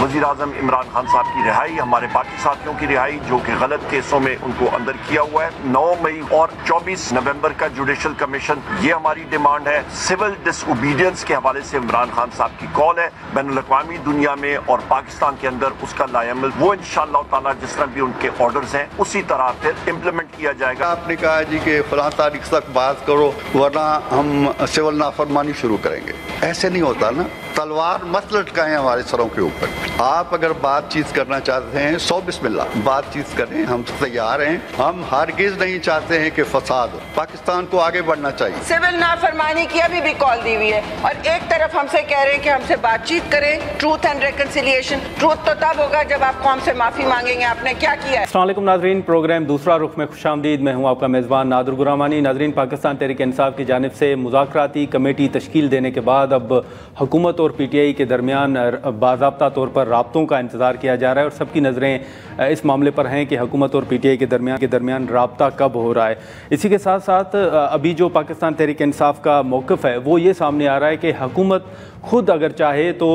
वज़ीर-ए-आज़म इमरान खान साहब की रिहाई, हमारे बाकी साथियों की रिहाई जो कि गलत केसों में उनको अंदर किया हुआ है। 9 मई और 24 नवंबर का जुडिशल कमीशन, ये हमारी डिमांड है। सिविल डिसओबीडियंस के हवाले से इमरान खान साहब की कॉल है, बैनुल-अक़वामी दुनिया में और पाकिस्तान के अंदर उसका लायमल वो इंशाअल्लाह ताला जिस तरह भी उनके ऑर्डर्स हैं उसी तरह फिर इम्प्लीमेंट किया जाएगा। आपने कहा जी कि फलां तारीख तक बात करो वरना हम सिविल नाफरमानी शुरू करेंगे। ऐसे नहीं होता ना, तलवार मत लटकाएं हमारे सरों के ऊपर। आप अगर बातचीत करना चाहते हैं सो बिस्मिल्लाह बातचीत करें, हम तैयार हैं। हम हरगिज नहीं चाहते हैं कि फसाद हो, पाकिस्तान को आगे बढ़ना चाहिए। सिविल नाफरमानी की अभी भी कॉल दी हुई है और एक तरफ हमसे कह रहे हैं कि हमसे बातचीत करें, ट्रूथ एंड रिकंसिलिएशन। ट्रूथ तो तब होगा जब आप कौम से माफी मांगेंगे। आपने क्या किया है? अस्सलाम वालेकुम नाज़रीन, प्रोग्राम दूसरा रुख में खुशामदीद। मैं हूँ आपका मेज़बान नादर गुरामानी। नाज़रीन, पाकिस्तान तहरीक इंसाफ की जानिब से मुज़ाकराती कमेटी तश्कील देने के बाद अब हुकूमत और PTI के दरमियान बाज़ाब्ता तौर पर राब्तों का इंतज़ार किया जा रहा है और सबकी नज़रें इस मामले पर हैं कि हुकूमत और PTI के दरमियान राब्ता कब हो रहा है। इसी के साथ साथ अभी जो पाकिस्तान तहरीक इंसाफ का मौक़िफ़ है वो ये सामने आ रहा है कि हुकूमत खुद अगर चाहे तो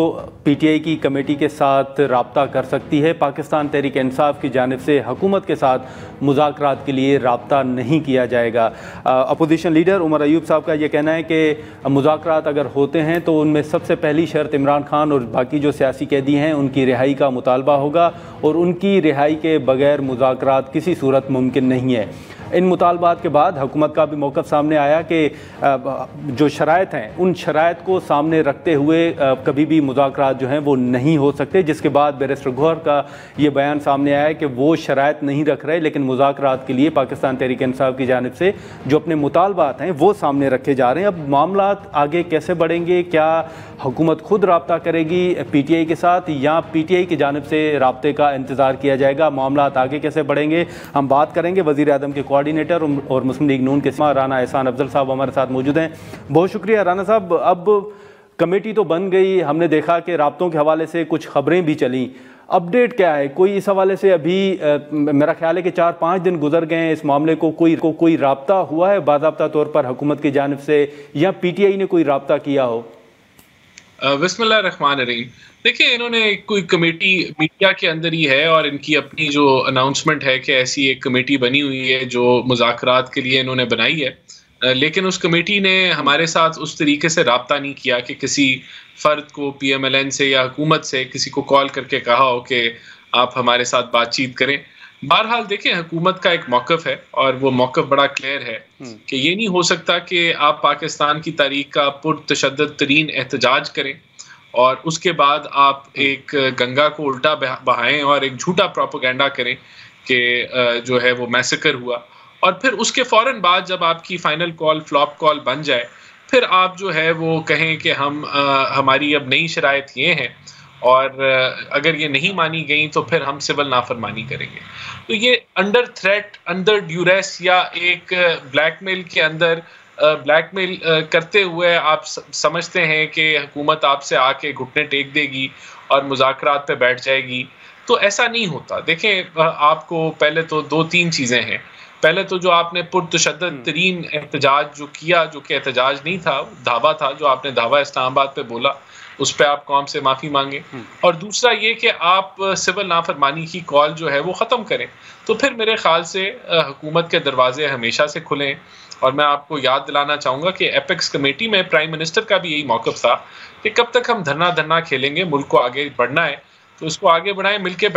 PTI की कमेटी के साथ राब्ता कर सकती है। पाकिस्तान तहरीक इंसाफ की जानिब से हुकूमत के साथ मुज़ाकरात के लिए राब्ता नहीं किया जाएगा। अपोजिशन लीडर उमर अयूब साहब का ये कहना है कि मुज़ाकरात अगर होते हैं तो उनमें सबसे पहली शर्त इमरान खान और बाकी जो सियासी कैदी हैं उनकी रिहाई का मुतालबा होगा और उनकी रिहाई के बगैर मुज़ाकरात किसी सूरत मुमकिन नहीं है। इन मुतालबात के बाद हुकूमत का भी मौक़िफ़ सामने आया कि जो शराइत हैं उन शराइत को सामने रखते हुए कभी भी मुज़ाकरात जो हैं वो नहीं हो सकते, जिसके बाद बैरिस्टर गौहर का ये बयान सामने आया कि वो शराइत नहीं रख रहे लेकिन मुज़ाकरात के लिए पाकिस्तान तहरीक इंसाफ की जानिब से जो अपने मुतालबात हैं वो सामने रखे जा रहे हैं। अब मामला आगे कैसे बढ़ेंगे? क्या हुकूमत खुद रब्ता करेगी PTI के साथ या PTI की जानिब से रब्ते का इंतज़ार किया जाएगा? मामला आगे कैसे बढ़ेंगे हम बात करेंगे। वज़ीर-ए-आज़म के कोऑर्डिनेटर और मुस्लिम लीग नून के राना एहसान अफजल साहब हमारे साथ मौजूद हैं। बहुत शुक्रिया राना साहब। अब कमेटी तो बन गई, हमने देखा कि राब्तों के हवाले से कुछ खबरें भी चलीं, अपडेट क्या है? कोई इस हवाले से अभी मेरा ख्याल है कि 4-5 दिन गुजर गए हैं इस मामले को कोई राब्ता हुआ है बाज़ाब्ता तौर पर हुकूमत की जानिब से या PTI ने कोई राब्ता किया हो? बिस्मिल्लाहिर्रहमानिर्रहीम। देखिए, इन्होंने कोई कमेटी मीडिया के अंदर ही है और इनकी अपनी जो अनाउंसमेंट है कि ऐसी एक कमेटी बनी हुई है जो मुज़ाकरात के लिए इन्होंने बनाई है, लेकिन उस कमेटी ने हमारे साथ उस तरीके से राब्ता नहीं किया कि किसी फ़र्द को PMLN से या हुकूमत से किसी को कॉल करके कहा हो कि आप हमारे साथ बातचीत करें। बहरहाल देखें, हुकूमत का एक मौक़िफ़ है और वो मौक़िफ़ बड़ा क्लियर है कि ये नहीं हो सकता कि आप पाकिस्तान की तारीख़ का पुरतशद्दुद तरीन एहतजाज करें और उसके बाद आप एक गंगा को उल्टा बहाएं और एक झूठा प्रोपेगेंडा करें कि जो है वो मैसेकर हुआ, और फिर उसके फ़ौरन बाद जब आपकी फ़ाइनल कॉल फ्लॉप कॉल बन जाए फिर आप जो है वो कहें कि हमारी अब नई शराइत ये हैं और अगर ये नहीं मानी गई तो फिर हम सिविल नाफरमानी करेंगे। तो ये अंडर थ्रेट, अंडर ड्यूरेस या एक ब्लैकमेल के अंदर ब्लैकमेल करते हुए आप समझते हैं कि हुकूमत आपसे आके घुटने टेक देगी और मुज़ाकरात पे बैठ जाएगी, तो ऐसा नहीं होता। देखें, आपको पहले तो 2-3 चीज़ें हैं। पहले तो जो आपने पुरतशद्दुद तरीन एहतजाज जो किया, जो कि एहतजाज नहीं था, धावा था, जो आपने धावा इस्लामाबाद पे बोला, उस पर आप कौम से माफ़ी मांगे। और दूसरा ये कि आप सिविल नाफरमानी की कॉल जो है वो ख़त्म करें। तो फिर मेरे ख्याल से हुकूमत के दरवाजे हमेशा से खुलें। और मैं आपको याद दिलाना चाहूँगा कि एपेक्स कमेटी में प्राइम मिनिस्टर का भी यही मौक़िफ़ था कि कब तक हम धरना खेलेंगे, मुल्क को आगे बढ़ना है तो इसको आगे बढ़ाएं, मिलके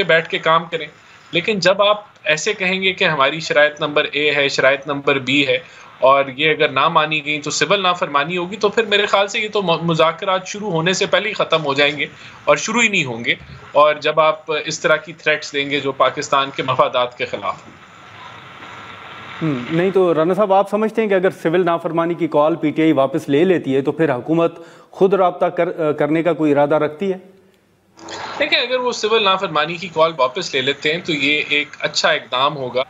बैठ के काम करें। लेकिन जब आप ऐसे कहेंगे कि हमारी शराइत नंबर A है, शराइत नंबर B है और ये अगर ना मानी गई तो सिविल नाफरमानी होगी, तो फिर मेरे ख्याल से ये तो मुज़ाकरात शुरू होने से पहले ही ख़त्म हो जाएंगे और शुरू ही नहीं होंगे। और जब आप इस तरह की थ्रेट्स देंगे जो पाकिस्तान के मफादात के ख़िलाफ़ नहीं, तो राना साहब आप समझते हैं कि अगर सिविल नाफरमानी की कॉल PTI वापस ले लेती है तो फिर हुकूमत खुद रब्ता करने का कोई इरादा रखती है? देखिए, अगर वो सिविल नाफरमानी की कॉल वापस ले लेते हैं तो ये एक अच्छा इकदाम होगा।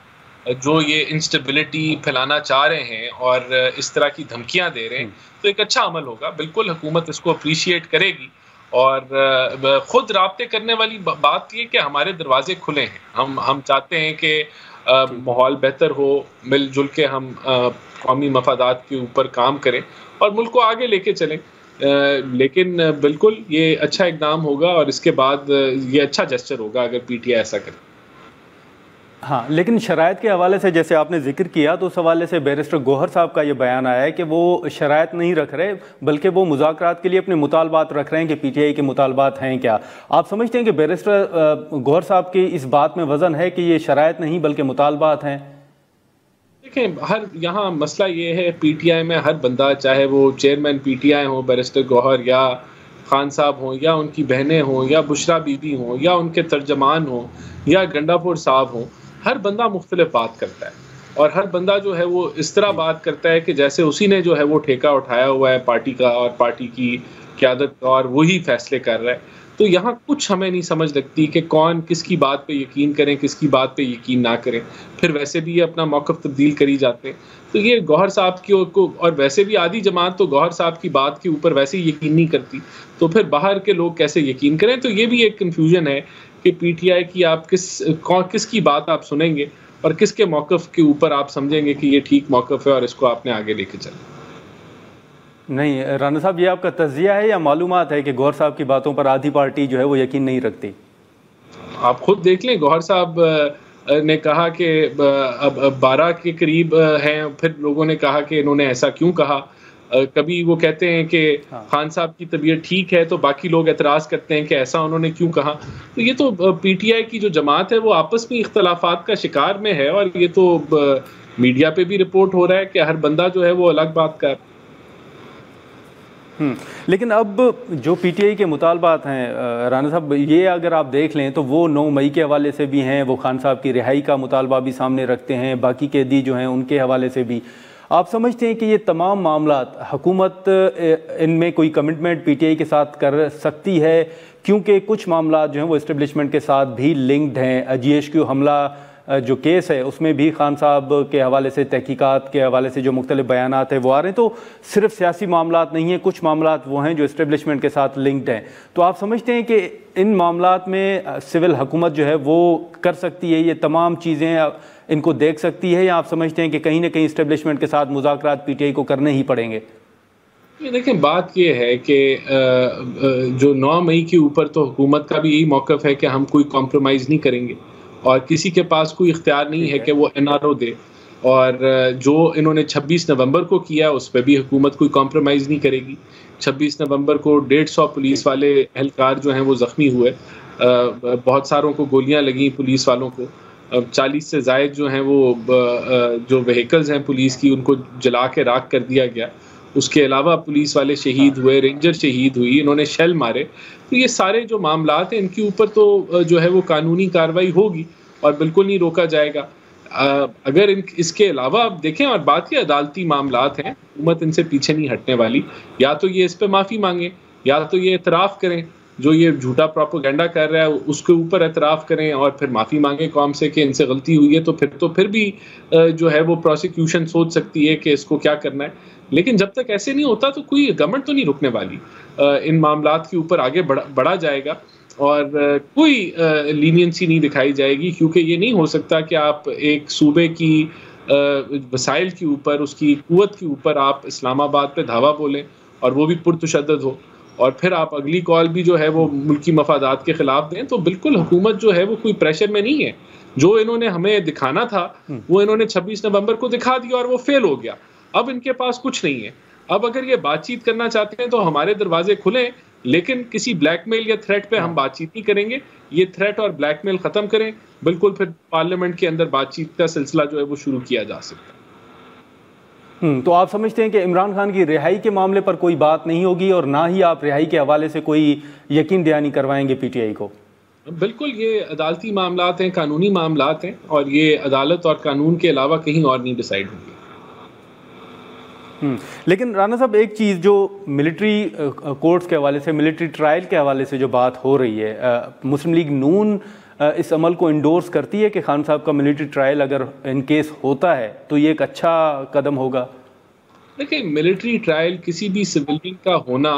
जो ये इंस्टेबिलिटी फैलाना चाह रहे हैं और इस तरह की धमकियां दे रहे हैं तो एक अच्छा अमल होगा। बिल्कुल हुकूमत इसको अप्रिशिएट करेगी और खुद राब्ते करने वाली बात ये कि हमारे दरवाजे खुले हैं। हम चाहते हैं कि माहौल बेहतर हो, मिलजुल के हम कौमी मफादात के ऊपर काम करें और मुल्क को आगे लेके चलें। लेकिन बिल्कुल ये अच्छा इक़दाम होगा और इसके बाद ये अच्छा जेस्चर होगा अगर पीटीआई ऐसा करे। हाँ, लेकिन शराइत के हवाले से जैसे आपने जिक्र किया तो उस हवाले से बैरिस्टर गौहर साहब का ये बयान आया है कि वो शराइत नहीं रख रहे बल्कि वो मुज़ाकरात के लिए अपने मुतालबात रख रहे हैं कि पीटीआई के मुतालबात हैं क्या। आप समझते हैं कि बैरिस्टर गौहर साहब की इस बात में वज़न है कि ये शराइत नहीं बल्कि मुतालबात हैं? देखें, हर यहाँ मसला ये है, पीटीआई में हर बंदा, चाहे वो चेयरमैन पीटीआई हो बैरिस्टर गौहर या खान साहब हों या उनकी बहनें हों या बुशरा बीबी हों या उनके तर्जमान हों या गंडापुर साहब हों, हर बंदा मुख्तलिफ बात करता है और हर बंदा जो है वो इस तरह बात करता है कि जैसे उसी ने जो है वो ठेका उठाया हुआ है पार्टी का और पार्टी की क़यादत का और वही फैसले कर रहा है। तो यहाँ कुछ हमें नहीं समझ लगती कि कौन किसकी बात पे यकीन करें, किसकी बात पे यकीन ना करें। फिर वैसे भी ये अपना मौक़िफ़ तब्दील करी जाते हैं। तो ये गौहर साहब की को, और वैसे भी आधी जमात तो गौहर साहब की बात के ऊपर वैसे ही यकीन नहीं करती, तो फिर बाहर के लोग कैसे यकीन करें? तो ये भी एक कन्फ्यूजन है कि पीटीआई की आप किसकी बात आप सुनेंगे और किसके मौक़िफ़ के ऊपर आप समझेंगे कि ये ठीक मौक़िफ़ है और इसको आपने आगे लेके चलना। नहीं राना साहब, ये आपका तज़िया है या मालूमात है कि गौहर साहब की बातों पर आधी पार्टी जो है वो यकीन नहीं रखती? आप खुद देख लें, गौहर साहब ने कहा कि अब 12 के करीब हैं, फिर लोगों ने कहा कि इन्होंने ऐसा क्यों कहा। कभी वो कहते हैं कि खान साहब की तबीयत ठीक है तो बाकी लोग एतराज़ करते हैं कि ऐसा उन्होंने क्यों कहा। तो ये तो पीटीआई की जो जमात है वो आपस में इख्तलाफात का शिकार में है और ये तो मीडिया पे भी रिपोर्ट हो रहा है कि हर बंदा जो है वो अलग बात कर। लेकिन अब जो पीटीआई के मुतालबात हैं राना साहब, ये अगर आप देख लें तो वो 9 मई के हवाले से भी हैं, वो खान साहब की रिहाई का मुतालबा भी सामने रखते हैं, बाकी कैदी जो हैं उनके हवाले से भी। आप समझते हैं कि ये तमाम मामलात हुकूमत इनमें कोई कमिटमेंट पीटीआई के साथ कर सकती है? क्योंकि कुछ मामलात जो हैं वो इस्टेब्लिशमेंट के साथ भी लिंक्ड हैं। GHQ हमला जो केस है उसमें भी खान साहब के हवाले से, तहकीकात के हवाले से जो मुख्तलिफ बयानात हैं वो आ रहे हैं। तो सिर्फ सियासी मामलात नहीं है, कुछ मामलात वो हैं जो इस्टेब्लिशमेंट के साथ लिंक्ड हैं। तो आप समझते हैं कि इन मामलात में सिविल हुकूमत जो है वो कर सकती है, ये तमाम चीज़ें इनको देख सकती है, या आप समझते हैं कि कहीं ना कहीं इस्टेब्लिशमेंट के साथ मुज़ाकरात पीटीआई को करने ही पड़ेंगे? ये देखें, बात ये है कि जो 9 मई के ऊपर तो हुकूमत का भी यही मौक़िफ़ है कि हम कोई कॉम्प्रोमाइज़ नहीं करेंगे और किसी के पास कोई इख्तियार नहीं है कि वो NRO दे। और जो इन्होंने 26 नवंबर को किया उस पर भी हुकूमत कोई कॉम्प्रोमाइज़ नहीं करेगी। 26 नवंबर को 150 पुलिस वाले एहलकार जो हैं वो ज़ख्मी हुए, बहुत सारों को गोलियां लगी पुलिस वालों को। 40 से ज़ायद जो हैं वो जो व्हीकल्स हैं पुलिस की उनको जला के राख कर दिया गया। उसके अलावा पुलिस वाले शहीद हुए, रेंजर शहीद हुई, इन्होंने शेल मारे। तो ये सारे जो मामलात हैं इनके ऊपर तो जो है वो कानूनी कार्रवाई होगी और बिल्कुल नहीं रोका जाएगा। अगर इसके अलावा आप देखें, और बात ये अदालती मामलात हैं, हुकूमत इनसे पीछे नहीं हटने वाली। या तो ये इस पर माफ़ी मांगे या तो ये एतराफ़ करें, जो ये झूठा प्रोपेगेंडा कर रहा है उसके ऊपर एतराफ़ करें और फिर माफ़ी मांगे कौम से कि इनसे गलती हुई है। तो फिर भी जो है वो प्रोसिक्यूशन सोच सकती है कि इसको क्या करना है। लेकिन जब तक ऐसे नहीं होता तो कोई गवर्नमेंट तो नहीं रुकने वाली। इन मामलात के ऊपर आगे बढ़ा जाएगा और कोई लीनियंसी नहीं दिखाई जाएगी, क्योंकि ये नहीं हो सकता कि आप एक सूबे की वसाइल के ऊपर, उसकी कुव्वत के ऊपर आप इस्लामाबाद पे धावा बोलें और वो भी पुरतशद्दद हो, और फिर आप अगली कॉल भी जो है वो मुल्की मफादात के खिलाफ दें। तो बिल्कुल हुकूमत जो है वो कोई प्रेशर में नहीं है। जो इन्होंने हमें दिखाना था वो इन्होंने 26 नवंबर को दिखा दिया और वो फेल हो गया। अब इनके पास कुछ नहीं है। अब अगर ये बातचीत करना चाहते हैं तो हमारे दरवाजे खुले, लेकिन किसी ब्लैकमेल या थ्रेट पे हम बातचीत नहीं करेंगे। ये थ्रेट और ब्लैकमेल खत्म करें, बिल्कुल फिर पार्लियामेंट के अंदर बातचीत का सिलसिला जो है वो शुरू किया जा सकता है। तो आप समझते हैं कि इमरान खान की रिहाई के मामले पर कोई बात नहीं होगी और ना ही आप रिहाई के हवाले से कोई यकीन दहानी करवाएंगे पीटीआई को? बिल्कुल, ये अदालती मामलात हैं, कानूनी मामलात हैं और ये अदालत और कानून के अलावा कहीं और नहीं डिसाइड होंगे। लेकिन राना साहब, एक चीज़ जो मिलिट्री कोर्ट्स के हवाले से, मिलिट्री ट्रायल के हवाले से जो बात हो रही है, मुस्लिम लीग नून इस अमल को इंडोर्स करती है कि खान साहब का मिलिट्री ट्रायल अगर इन केस होता है तो ये एक अच्छा कदम होगा? देखिए, मिलिट्री ट्रायल किसी भी सिविलियन का होना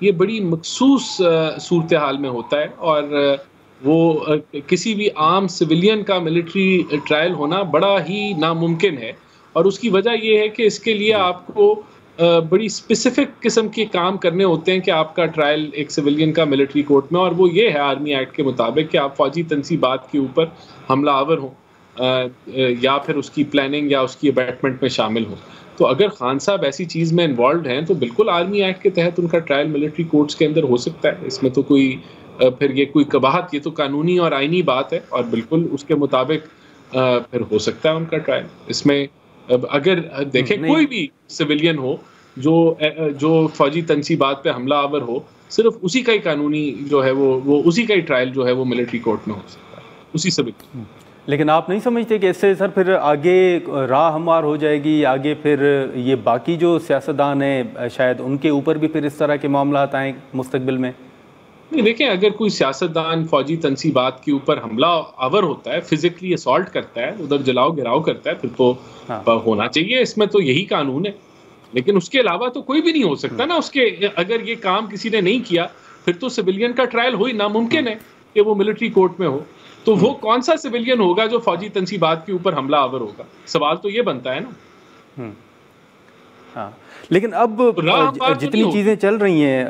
ये बड़ी मखसूस सूरत हाल में होता है और वो किसी भी आम सिविलियन का मिलिट्री ट्रायल होना बड़ा ही नामुमकिन है। और उसकी वजह ये है कि इसके लिए आपको बड़ी स्पेसिफिक किस्म के काम करने होते हैं कि आपका ट्रायल एक सिविलियन का मिलिट्री कोर्ट में, और वो ये है आर्मी एक्ट के मुताबिक कि आप फौजी तनसीबात के ऊपर हमला आवर हों या फिर उसकी प्लानिंग या उसकी अबैटमेंट में शामिल हो। तो अगर खान साहब ऐसी चीज़ में इन्वॉल्व हैं तो बिल्कुल आर्मी एक्ट के तहत उनका ट्रायल मिलिट्री कोर्ट्स के अंदर हो सकता है। इसमें तो कोई फिर ये कोई कबाहत, ये तो कानूनी और आईनी बात है और बिल्कुल उसके मुताबिक फिर हो सकता है उनका ट्रायल। इसमें अगर देखें कोई भी सिविलियन हो जो फौजी तनसीबात पे हमला आवर हो, सिर्फ उसी का ही कानूनी जो है वो उसी का ही ट्रायल जो है वो मिलिट्री कोर्ट में हो सकता है, उसी सिविलियन। लेकिन आप नहीं समझते कि इससे सर फिर आगे राह हमवार हो जाएगी, आगे फिर ये बाकी जो सियासतदान हैं शायद उनके ऊपर भी फिर इस तरह के मामला आए मुस्तकबिल में? नहीं, देखें, अगर कोई सियासतदान फौजी तनसीबात के ऊपर हमला आवर होता है, फिजिकली असॉल्ट करता है, उधर जलाओ गिराव करता है, फिर तो होना चाहिए। इसमें तो यही कानून है। लेकिन उसके अलावा तो कोई भी नहीं हो सकता ना। उसके अगर ये काम किसी ने नहीं किया फिर तो सिविलियन का ट्रायल हो ही नामुमकिन है कि वो मिलिट्री कोर्ट में हो। तो वो कौन सा सिविलियन होगा जो फौजी तनसीबात के ऊपर हमला आवर होगा? सवाल तो ये बनता है ना। हाँ, लेकिन अब जितनी चीज़ें चल रही हैं,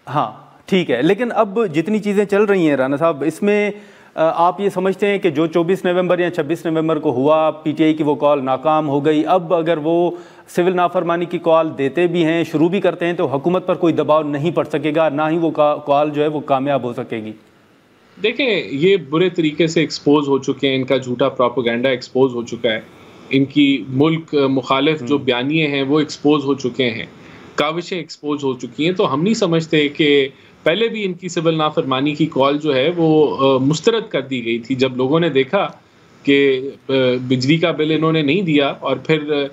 हाँ ठीक है, लेकिन अब जितनी चीज़ें चल रही हैं राना साहब, इसमें आप ये समझते हैं कि जो 24 नवंबर या 26 नवंबर को हुआ, पीटीआई की वो कॉल नाकाम हो गई, अब अगर वो सिविल नाफरमानी की कॉल देते भी हैं, शुरू भी करते हैं, तो हुकूमत पर कोई दबाव नहीं पड़ सकेगा, ना ही वो कॉल जो है वो कामयाब हो सकेगी? देखें, ये बुरे तरीके से एक्सपोज हो चुके हैं, इनका झूठा प्रोपेगेंडा एक्सपोज हो चुका है, इनकी मुल्क मुखालिफ जो बयानिए हैं वो एक्सपोज हो चुके हैं, काविशें एक्सपोज हो चुकी हैं। तो हम नहीं समझते कि पहले भी इनकी सिविल नाफरमानी की कॉल जो है वो मुस्तरद कर दी गई थी। जब लोगों ने देखा कि बिजली का बिल इन्होंने नहीं दिया और फिर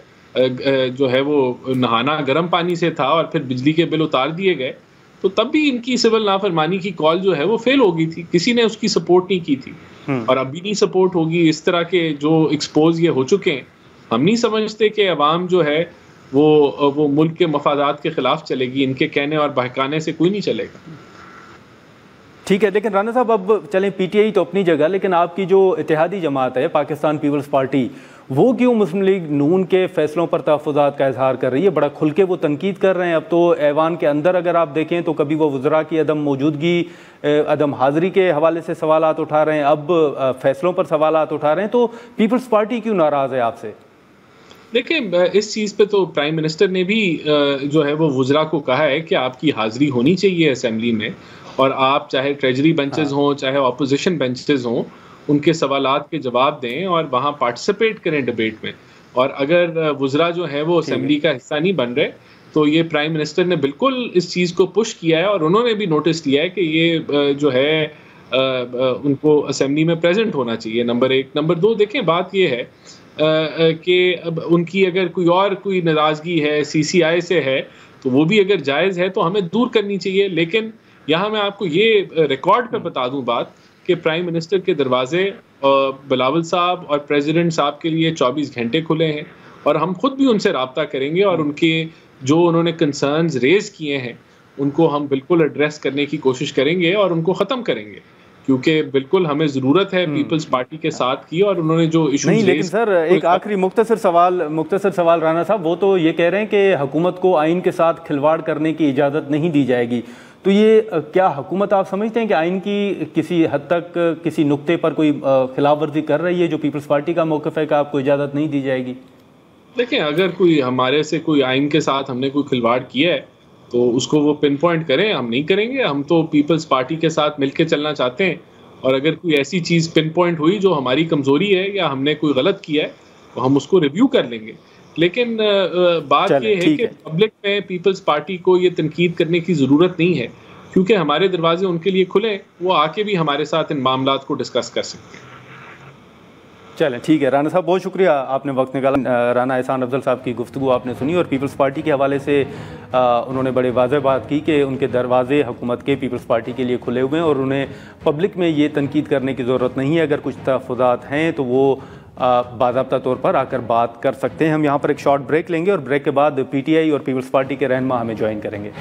जो है वो नहाना गर्म पानी से था और फिर बिजली के बिल उतार दिए गए, तो तब भी इनकी सिविल नाफरमानी की कॉल जो है वो फेल हो गई थी। किसी ने उसकी सपोर्ट नहीं की थी और अब भी नहीं सपोर्ट होगी। इस तरह के जो एक्सपोज ये हो चुके हैं, हम नहीं समझते कि अवाम जो है वो मुल्क के मफादात के खिलाफ चलेगी। इनके कहने और बहकाने से कोई नहीं चलेगा। ठीक है, लेकिन राना साहब अब चलें, पीटीआई तो अपनी जगह, लेकिन आपकी जो इत्तेहादी जमात है पाकिस्तान पीपल्स पार्टी, वो क्यों मुस्लिम लीग नून के फैसलों पर तहफ़्फ़ुज़ात का इजहार कर रही है? बड़ा खुल के वो तनकीद कर रहे हैं। अब तो ऐवान के अंदर अगर आप देखें तो कभी वो वज़रा की अदम मौजूदगी, अदम हाज़िरी के हवाले से सवालात उठा रहे हैं, अब फैसलों पर सवालात उठा रहे हैं। तो पीपल्स पार्टी क्यों नाराज़ है आपसे? देखिए, इस चीज़ पे तो प्राइम मिनिस्टर ने भी जो है वो वज़रा को कहा है कि आपकी हाज़िरी होनी चाहिए असेंबली में, और आप चाहे ट्रेजरी बेंचेस हों चाहे ऑपोजिशन बेंचेस हों, उनके सवालात के जवाब दें और वहाँ पार्टिसिपेट करें डिबेट में। और अगर वज़रा जो है वो असेंबली का हिस्सा नहीं बन रहे, तो ये प्राइम मिनिस्टर ने बिल्कुल इस चीज़ को पुश किया है और उन्होंने भी नोटिस किया है कि ये जो है उनको असेंबली में प्रेजेंट होना चाहिए, नंबर 1। नंबर 2, देखें, बात ये है कि अब उनकी अगर कोई नाराज़गी है सीसीआई से है, तो वो भी अगर जायज़ है तो हमें दूर करनी चाहिए। लेकिन यहाँ मैं आपको ये रिकॉर्ड पे बता दूं बात कि प्राइम मिनिस्टर के दरवाजे बिलावल साहब और प्रेसिडेंट साहब के लिए 24 घंटे खुले हैं और हम खुद भी उनसे रब्ता करेंगे और उनके जो उन्होंने कंसर्न्स रेज किए हैं उनको हम बिल्कुल एड्रेस करने की कोशिश करेंगे और उनको ख़त्म करेंगे, क्योंकि बिल्कुल हमें ज़रूरत है पीपल्स पार्टी के साथ की। और उन्होंने जो इशू नहीं, लेकिन सर एक आखिरी मुख्तसर सवाल राना साहब, वो तो ये कह रहे हैं कि हुकूमत को आइन के साथ खिलवाड़ करने की इजाज़त नहीं दी जाएगी। तो ये क्या हुकूमत आप समझते हैं कि आइन की किसी हद तक किसी नुक्ते पर कोई खिलाफ वर्जी कर रही है, जो पीपल्स पार्टी का मौक़िफ़ है कि आपको इजाज़त नहीं दी जाएगी? देखें, अगर कोई हमारे से कोई आइन के साथ हमने कोई खिलवाड़ किया है तो उसको वो पिन पॉइंट करें, हम नहीं करेंगे। हम तो पीपल्स पार्टी के साथ मिलकर चलना चाहते हैं और अगर कोई ऐसी चीज़ पिन पॉइंट हुई जो हमारी कमज़ोरी है या हमने कोई गलत किया है तो हम उसको रिव्यू कर लेंगे। लेकिन बात ये है कि पब्लिक में पीपल्स पार्टी को ये तनकीद करने की ज़रूरत नहीं है, क्योंकि हमारे दरवाजे उनके लिए खुले, वो आके भी हमारे साथ इन मामलात को डिस्कस कर सकते हैं। चलें, ठीक है राना साहब, बहुत शुक्रिया आपने वक्त निकाला। राना एहसान अफजल साहब की गुफ्तगू आपने सुनी और पीपल्स पार्टी के हवाले से उन्होंने बड़े वाज़ेह बात की कि उनके दरवाजे हुकूमत के पीपल्स पार्टी के लिए खुले हुए हैं और उन्हें पब्लिक में ये तनकीद करने की ज़रूरत नहीं है। अगर कुछ तहफ़्फ़ुज़ात हैं तो वो बाज़ाब्ता तौर पर आकर बात कर सकते हैं। हम यहाँ पर एक शॉर्ट ब्रेक लेंगे और ब्रेक के बाद पीटीआई और पीपल्स पार्टी के रहनुमा हमें ज्वाइन करेंगे।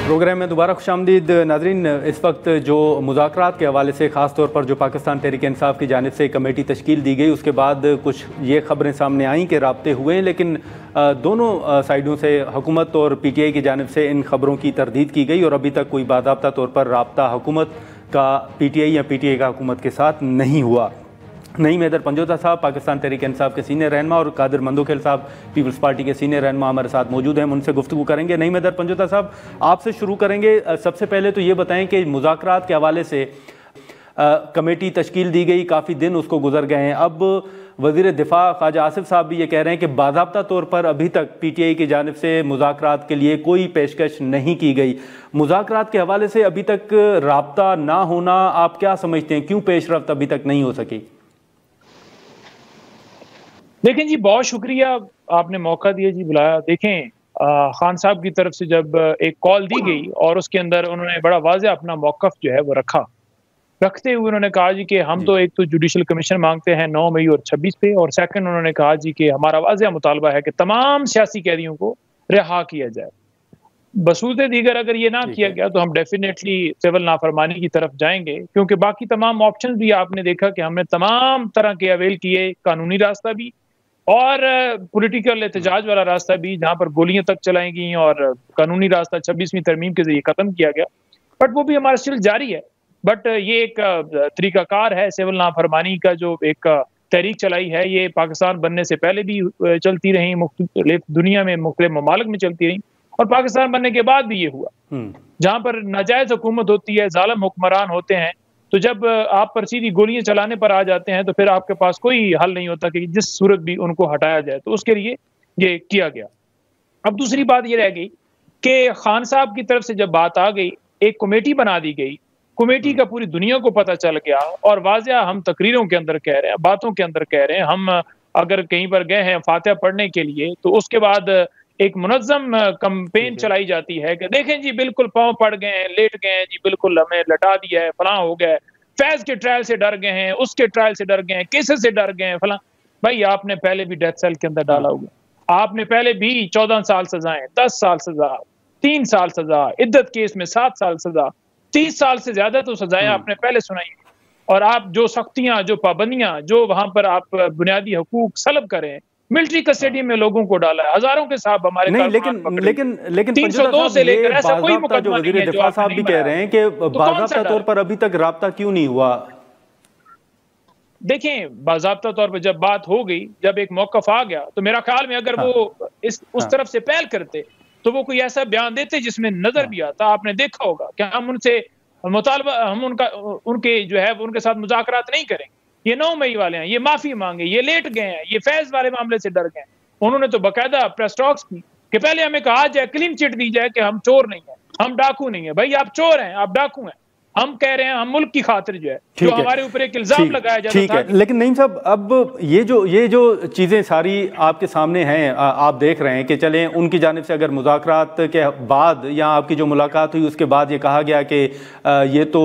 प्रोग्राम में दोबारा खुशामदीद नाजरीन। इस वक्त जो मुज़ाकरात के हवाले से ख़ास तौर पर जो पाकिस्तान तहरीक इंसाफ की जानिब से कमेटी तश्कील दी गई, उसके बाद कुछ ये खबरें सामने आईं कि राब्ते हुए हैं, लेकिन दोनों साइडों से हुकूमत और PTI की जानिब से इन खबरों की तरदीद की गई और अभी तक कोई बाज़ाब्ता तौर पर राब्ता हुकूमत का PTI या PTI का हुकूमत के साथ नहीं हुआ। नईम हैदर पंजोता साहब पाकिस्तान तहरीक इंसाफ के सीनियर रहनुमा और कादिर मंदोखेल साहब पीपल्स पार्टी के सीनियर रहनुमा हमारे साथ मौजूद हैं, हम उनसे गुफ्तगू करेंगे। नईम हैदर पंजोता साहब, आपसे शुरू करेंगे। सबसे पहले तो ये बताएं कि मुज़ाकरात के हवाले से कमेटी तश्कील दी गई, काफ़ी दिन उसको गुजर गए हैं। अब वज़ीर दिफा ख्वाजा आसिफ साहब भी ये कह रहे हैं कि बाज़ाब्ता तौर पर अभी तक PTI की जानिब से मुज़ाकरात के लिए कोई पेशकश नहीं की गई। मुज़ाकरात के हवाले से अभी तक राब्ता ना होना, आप क्या समझते हैं, क्यों पेशरफ्त अभी तक नहीं हो सकी? देखें जी, बहुत शुक्रिया, आपने मौका दिया जी, बुलाया। देखें, खान साहब की तरफ से जब एक कॉल दी गई और उसके अंदर उन्होंने बड़ा वाज़ेह अपना मौक़िफ़ जो है वो रखते हुए उन्होंने कहा जी कि हम तो एक तो जुडिशल कमीशन मांगते हैं 9 मई और 26 पे, और सेकंड उन्होंने कहा जी कि हमारा वाज़ेह मुतालबा है कि तमाम सियासी कैदियों को रिहा किया जाए। बसूरत दीगर अगर ये ना किया गया तो हम डेफिनेटली सिविल नाफरमानी की तरफ जाएंगे, क्योंकि बाकी तमाम ऑप्शन भी आपने देखा कि हमने तमाम तरह के अवेल किए, कानूनी रास्ता भी और पॉलिटिकल एहतजाज वाला रास्ता भी, जहां पर गोलियां तक चलाई गई और कानूनी रास्ता 26वीं तरमीम के जरिए खत्म किया गया, बट वो भी हमारा स्टिल जारी है। बट ये एक तरीकाकार है सिविल नाफरमानी का, जो एक तहरीक चलाई है, ये पाकिस्तान बनने से पहले भी चलती रही, मुख्तलिफ दुनिया में मुख्तलिफ ममालिक में चलती रही, और पाकिस्तान बनने के बाद भी ये हुआ। जहां पर नाजायज हुकूमत होती है, जालिम हुक्मरान होते हैं, तो जब आप पर सीधी गोलियां चलाने पर आ जाते हैं तो फिर आपके पास कोई हल नहीं होता कि जिस सूरत भी उनको हटाया जाए। तो उसके लिए ये किया गया। अब दूसरी बात ये रह गई कि खान साहब की तरफ से जब बात आ गई, एक कमेटी बना दी गई, कमेटी का पूरी दुनिया को पता चल गया, और वाज़ेह हम तकरीरों के अंदर कह रहे हैं, बातों के अंदर कह रहे हैं, हम अगर कहीं पर गए हैं फातिहा पढ़ने के लिए तो उसके बाद एक मुनज़्ज़म कैंपेन चलाई जाती है कि देखें जी बिल्कुल पांव पड़ गए हैं, लेट गए हैं जी, बिल्कुल हमें लटा दिया है, फलां हो गया है, फैज के ट्रायल से डर गए हैं, उसके ट्रायल से डर गए हैं, केसेस से डर गए हैं, फलां। भाई आपने पहले भी डेथ सेल के अंदर डाला हुआ, आपने पहले भी 14 साल सजाएं, 10 साल सजा, 3 साल सजा, इद्दत केस में 7 साल सजा, 30 साल से ज्यादा तो सजाएं आपने पहले सुनाई। और आप जो सख्तियां, जो पाबंदियां, जो वहां पर आप बुनियादी हकूक सलब करें, मिलिट्री कस्टडी में लोगों को डाला है, हजारों के साहब हमारे नहीं, लेकिन 302 से लेकर ऐसा कोई मुकदमा नहीं है। वज़ीर दिफा साहब भी कह रहे हैं कि बाज़ाब्ता तौर पर अभी तक राब्ता क्यों नहीं हुआ? देखें, बाज़ाब्ता तौर पर जब बात हो गई, जब एक मौक़िफ़ आ गया, तो मेरा ख्याल में अगर वो उस तरफ से पहल करते तो वो कोई ऐसा बयान देते जिसमें नजर भी आता। आपने देखा होगा कि हम उनसे मुतालबा, हम उनके जो है उनके साथ मुज़ाकरात नहीं करेंगे, ये 9 मई वाले हैं, ये माफी मांगे, ये लेट गए हैं, ये फैज वाले मामले से डर गए। उन्होंने तो बाकायदा प्रेस टॉक्स की कि पहले हमें कहा जाए, क्लीन चिट दी जाए कि हम चोर नहीं है, हम डाकू नहीं है। भाई आप चोर हैं, आप डाकू हैं, हम कह रहे हैं हम मुल्क की खातिर जो है, जो हमारे ऊपर एक इल्जाम लगाया जाता ठीक है। लेकिन नईम साहब, अब ये जो चीज़ें सारी आपके सामने हैं, आप देख रहे हैं कि चलें उनकी जानिब से अगर मुज़ाकरात के बाद या आपकी जो मुलाकात हुई उसके बाद ये कहा गया कि ये तो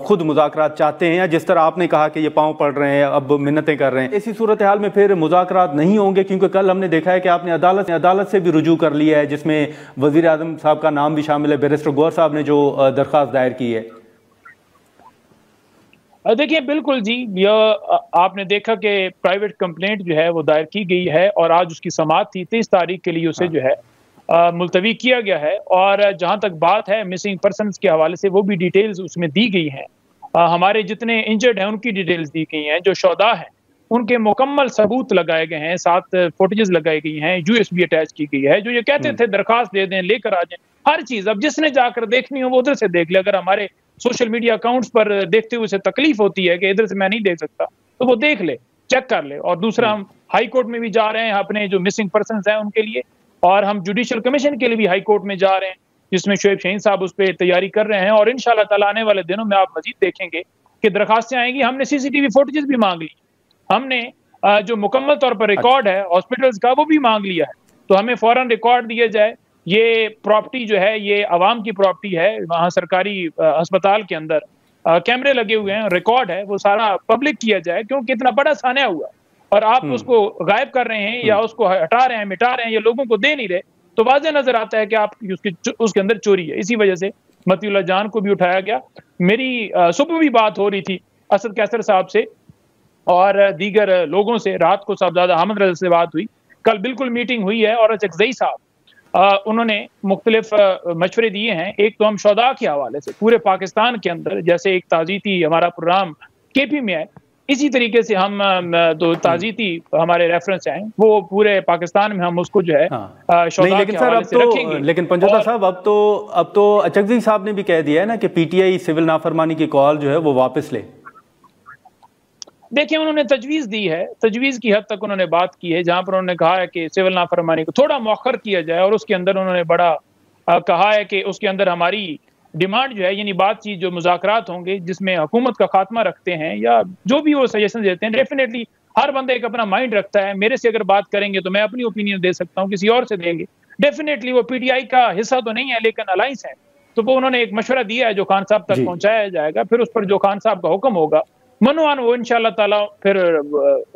खुद मुज़ाकरात चाहते हैं, या जिस तरह आपने कहा कि ये पाँव पड़ रहे हैं, अब मिन्नतें कर रहे हैं, ऐसी सूरत हाल में फिर मुज़ाकरात नहीं होंगे? क्योंकि कल हमने देखा है कि आपने अदालत से भी रुजू कर लिया है, जिसमें वज़ीर आज़म साहब का नाम भी शामिल है, बैरिस्टर गौहर साहब ने जो दरख्वास्त दायर की है। देखिए, बिल्कुल जी, यह आपने देखा कि प्राइवेट कंप्लेंट जो है वो दायर की गई है और आज उसकी समाअत थी, 23 तारीख के लिए उसे जो है मुलतवी किया गया है। और जहां तक बात है मिसिंग पर्सनस के हवाले से, वो भी डिटेल्स उसमें दी गई हैं। हमारे जितने इंजर्ड हैं उनकी डिटेल्स दी गई हैं, जो शोदा हैं उनके मुकम्मल सबूत लगाए गए हैं, 7 फुटेजेस लगाई गई हैं, USB अटैच की गई है। जो ये कहते थे दरखास्त दे दें, लेकर आ जाएं, हर चीज अब जिसने जाकर देखनी हो वो उधर से देख ले। अगर हमारे सोशल मीडिया अकाउंट्स पर देखते हुए उसे तकलीफ होती है कि इधर से मैं नहीं देख सकता, तो वो देख ले, चेक कर ले। और दूसरा, हम हाई कोर्ट में भी जा रहे हैं अपने जो मिसिंग पर्सनस हैं उनके लिए, और हम जुडिशल कमीशन के लिए भी हाई कोर्ट में जा रहे हैं, जिसमें शोएब शाहीन साहब उस पर तैयारी कर रहे हैं। और इंशाल्लाह ताला आने वाले दिनों में आप मजीद देखेंगे कि दरखास्तें आएंगी। हमने CCTV फुटेजेस भी मांग ली, हमने जो मुकम्मल तौर पर रिकॉर्ड है हॉस्पिटल्स का वो भी मांग लिया है। तो हमें फौरन रिकॉर्ड दिया जाए, ये प्रॉपर्टी जो है ये अवाम की प्रॉपर्टी है, वहाँ सरकारी अस्पताल के अंदर कैमरे लगे हुए हैं, रिकॉर्ड है, वो सारा पब्लिक किया जाए, क्योंकि इतना बड़ा सान्या हुआ और आप उसको गायब कर रहे हैं या उसको हटा रहे हैं, मिटा रहे हैं, या लोगों को दे नहीं रहे। तो वाज़ेह नजर आता है कि आप उसके अंदर चोरी है। इसी वजह से मतीउल्लाह जान को भी उठाया गया। मेरी सुबह भी बात हो रही थी असद कैसर साहब से और दीगर लोगों से, रात को साहबजादा अहमद रज़ा से बात हुई, कल बिल्कुल मीटिंग हुई है और चकजई साहब उन्होंने मुख्तलिफ मशवरे दिए हैं। एक तो हम शौदा के हवाले से पूरे पाकिस्तान के अंदर जैसे एक ताज़ीती हमारा प्रोग्राम केपी में है, इसी तरीके से हम तो ताज़ीती हमारे रेफरेंस हैं वो पूरे पाकिस्तान में हम उसको जो है नहीं, लेकिन सर अब तो लेकिन पंजोता साहब अब तो चकजई साहब ने भी कह दिया है ना कि पीटीआई सिविल नाफरमानी की कॉल जो है वो वापस ले। देखिए उन्होंने तजवीज़ दी है, तजवीज़ की हद तक उन्होंने बात की है, जहां पर उन्होंने कहा है कि सिविल नाफरमानी को थोड़ा मौखर किया जाए और उसके अंदर उन्होंने बड़ा कहा है कि उसके अंदर हमारी डिमांड जो है यानी बातचीत जो मुज़ाकरात होंगे जिसमें हुकूमत का खात्मा रखते हैं या जो भी वो सजेशन देते हैं, डेफिनेटली हर बंदा एक अपना माइंड रखता है। मेरे से अगर बात करेंगे तो मैं अपनी ओपिनियन दे सकता हूँ, किसी और से देंगे, डेफिनेटली वो पीटीआई का हिस्सा तो नहीं है लेकिन अलायंस है। तो वो उन्होंने एक मशवरा दिया है जो खान साहब तक पहुंचाया जाएगा, फिर उस पर जो खान साहब का हुक्म होगा मनोवान वो इंशाअल्लाह ताला फिर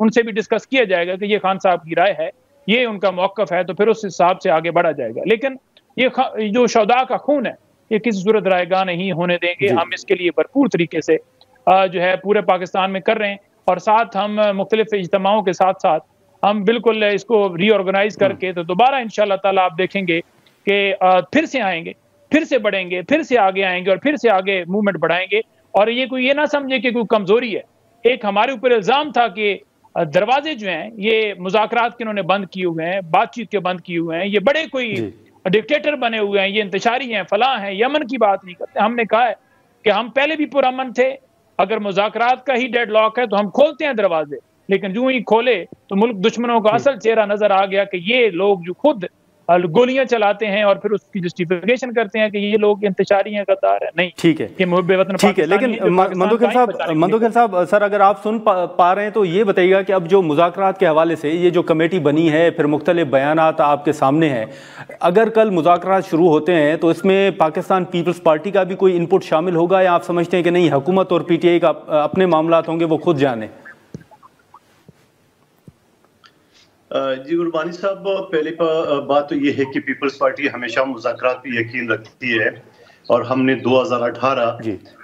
उनसे भी डिस्कस किया जाएगा कि ये खान साहब की राय है, ये उनका मौक़िफ़ है, तो फिर उस हिसाब से आगे बढ़ा जाएगा। लेकिन ये जो शौदा का खून है ये किसी सूरत रायगा नहीं होने देंगे। हम इसके लिए भरपूर तरीके से जो है पूरे पाकिस्तान में कर रहे हैं और साथ हम मुख्तलिफ इज्तिमाओं के साथ साथ हम बिल्कुल इसको रीऑर्गेनाइज करके तो दोबारा इंशाअल्लाह ताला आप देखेंगे कि फिर से आएंगे, फिर से बढ़ेंगे, फिर से आगे आएंगे और फिर से आगे मूवमेंट बढ़ाएंगे। और ये ना समझे कि कोई कमजोरी है। एक हमारे ऊपर इल्जाम था कि दरवाजे जो हैं ये मुज़ाकरात के इन्होंने बंद किए हुए हैं, बातचीत के बंद किए हुए हैं, ये बड़े कोई डिक्टेटर बने हुए हैं, ये इंतशारी हैं, फलां हैं, यमन की बात नहीं करते। हमने कहा है कि हम पहले भी पुरअमन थे, अगर मुज़ाकरात का ही डेडलॉक है तो हम खोलते हैं दरवाजे, लेकिन जो ही खोले तो मुल्क दुश्मनों का असल चेहरा नजर आ गया कि ये लोग जो खुद गोलियां चलाते हैं और फिर उसकी जस्टिफिकेशन करते हैं कि ये लोग इंतशारी हैं, गद्दार है। नहीं, ठीक है, ये मुहब्बे वतन ठीक है। लेकिन मंदोखिल साहब सर अगर आप सुन पा रहे हैं तो ये बताइएगा कि अब जो मुज़ाकरात के हवाले से ये जो कमेटी बनी है, फिर मुख्तलिफ बयानात आपके सामने हैं, अगर कल मुज़ाकरात शुरू होते हैं तो इसमें पाकिस्तान पीपल्स पार्टी का भी कोई इनपुट शामिल होगा या आप समझते हैं कि नहीं हुकूमत और पीटीआई का अपने मामलात होंगे वो खुद जाने? जी गुरबानी साहब, पहली बात तो ये है कि पीपल्स पार्टी हमेशा मुज़ाकरात पे यकीन रखती है और हमने 2018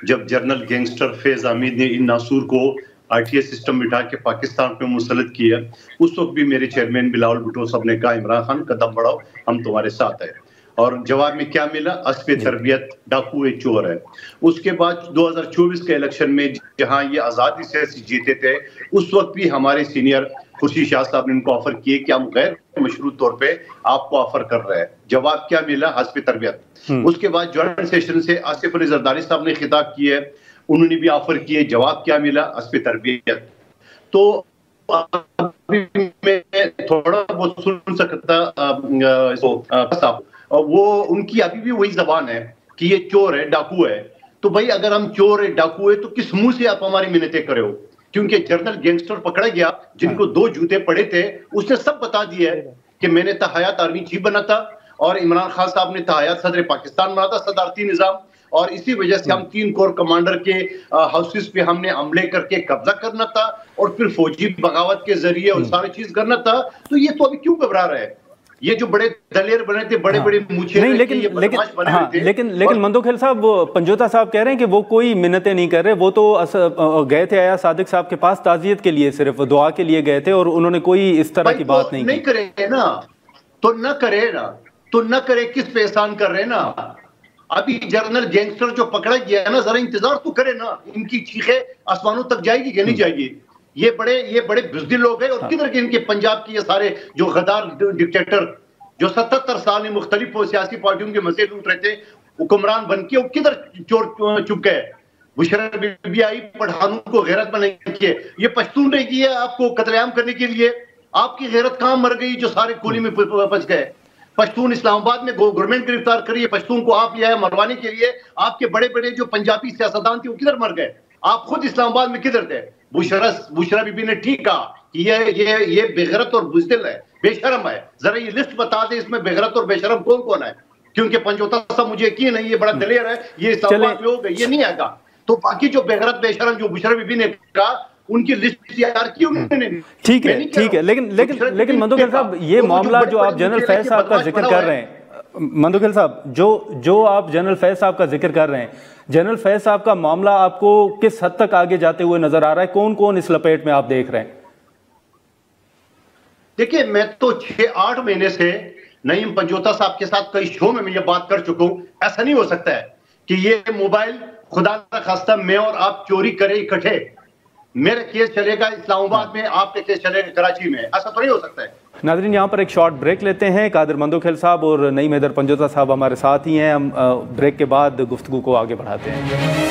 जब जनरल गैंगस्टर फैज हामिद ने इन नासूर को आरटीएस सिस्टम बिठा के पाकिस्तान पे मुसल्लत किया, उस वक्त भी मेरे चेयरमैन बिलावल भुट्टो साहब ने कहा इमरान खान कदम बढ़ाओ, हम तुम्हारे साथ है। और जवाब में क्या मिला? अस्पे तरबियत डाकू एक चोर है। उसके बाद 2024 के इलेक्शन में जहां ये आज़ादी से जीते थे, उस वक्त भी हमारे सीनियर खुर्शीद शाह साहब ने उनको ऑफर किए कि हम गैर मशरूत तौर पे आपको ऑफर कर रहे हैं। जवाब क्या मिला? हस्बे तरबियत। उसके बाद जॉइंट सेशन से आसिफ अली जरदारी साहब ने खिताब किए, उन्होंने भी ऑफर किए, जवाब क्या मिला? हस्बे तरबियत। तो मैं थोड़ा बहुत सुन सकता वो उनकी अभी भी वही जबान है कि ये चोर है, डाकू है। तो भाई अगर हम चोर है, डाकू है, तो किस मुंह से आप हमारी मिन्नतें करे हो? क्योंकि जनरल गैंगस्टर पकड़ा गया जिनको 2 जूते पड़े थे, उसने सब बता दिया है कि मैंने तहयात आर्मी चीफ बना था और इमरान खान साहब ने तहयात सदर पाकिस्तान बना था, सदारती निजाम, और इसी वजह से हम 3 कोर कमांडर के हाउसेस पे हमने हमले करके कब्जा करना था और फिर फौजी बगावत के जरिए और सारी चीज करना था। तो ये तो अभी क्यों घबरा रहे हैं? ये जो बड़े दलेर बने थे, बड़े बड़े मुछे नहीं, लेकिन मंदोखिल साहब, वो पंजोता साहब कह रहे हैं कि वो कोई मिन्नतें नहीं कर रहे, वो तो गए थे आया सादिक साहब के पास ताज़ियत के लिए, सिर्फ दुआ के लिए गए थे और उन्होंने कोई इस तरह की बात नहीं करे ना, तो न करे, किस पे एहसान कर रहे ना? अभी जनरल गैंगस्टर जो पकड़ा गया है ना, जरा इंतजार तो करे ना, इनकी चीखें आसमानों तक जाएगी कि नहीं जाएगी? ये बड़े बुज़दिल लोग हैं और किधर के इनके पंजाब की ये सारे जो गद्दार डिक्टेटर जो 77 साल में मुख्तलिफ सियासी पार्टियों के मसले लूट रहे थे, हुक्मरान बन के वो किधर चोर चुप गए? बुशरा बीबी आई पठानों को गैरत बनाई, ये पश्तून ने की है आपको कत्लेआम करने के लिए। आपकी गैरत कहां मर गई जो सारे कोली में बच गए? पश्तून इस्लामाबाद में गवर्नमेंट गिरफ्तार करिए, पश्तून को आप लिया है मरवाने के लिए। आपके बड़े बड़े जो पंजाबी सियासतदान थे वो किधर मर गए? आप खुद इस्लामाबाद में किधर थे? बुशरा बीबी ने ठीक कहा कि ये बेगैरत और बुज़दिल है, बेशरम है। जरा ये लिस्ट बता दे इसमें बेगैरत और बेशरम कौन कौन है? क्योंकि पंजोता साहब मुझे यकीन है ये बड़ा दलेर है, ये इस्लामाबाद में होगा, ये नहीं आएगा। तो बाकी जो बेगैरत बेशरम जो बुशरा बीबी ने कहा उनकी लिस्ट तैयार की उन्होंने। ठीक है, लेकिन मंदोखेल साहब, ये मामला जो आप जनरल फैज साहब का जिक्र कर रहे हैं, मंदोखेल साहब, जो आप जनरल फैज साहब का जिक्र कर रहे हैं, जनरल फैज साहब का मामला आपको किस हद तक आगे जाते हुए नजर आ रहा है? कौन कौन इस लपेट में आप देख रहे हैं? देखिए, मैं तो 6-8 महीने से नईम पंजोता साहब के साथ कई शो में मैं ये बात कर चुका हूं। ऐसा नहीं हो सकता है कि ये मोबाइल खुदा ना खास्ता मैं और आप चोरी करें इकट्ठे, मेरा केस चलेगा इस्लामाबाद में, आपके केस चलेगा कराची में, ऐसा तो नहीं हो सकता है। नाज़रीन, यहाँ पर एक शॉर्ट ब्रेक लेते हैं। कादिर मंदोखेल साहब और नईम हैदर पंजोता साहब हमारे साथ ही हैं। हम ब्रेक के बाद गुफ्तगू को आगे बढ़ाते हैं।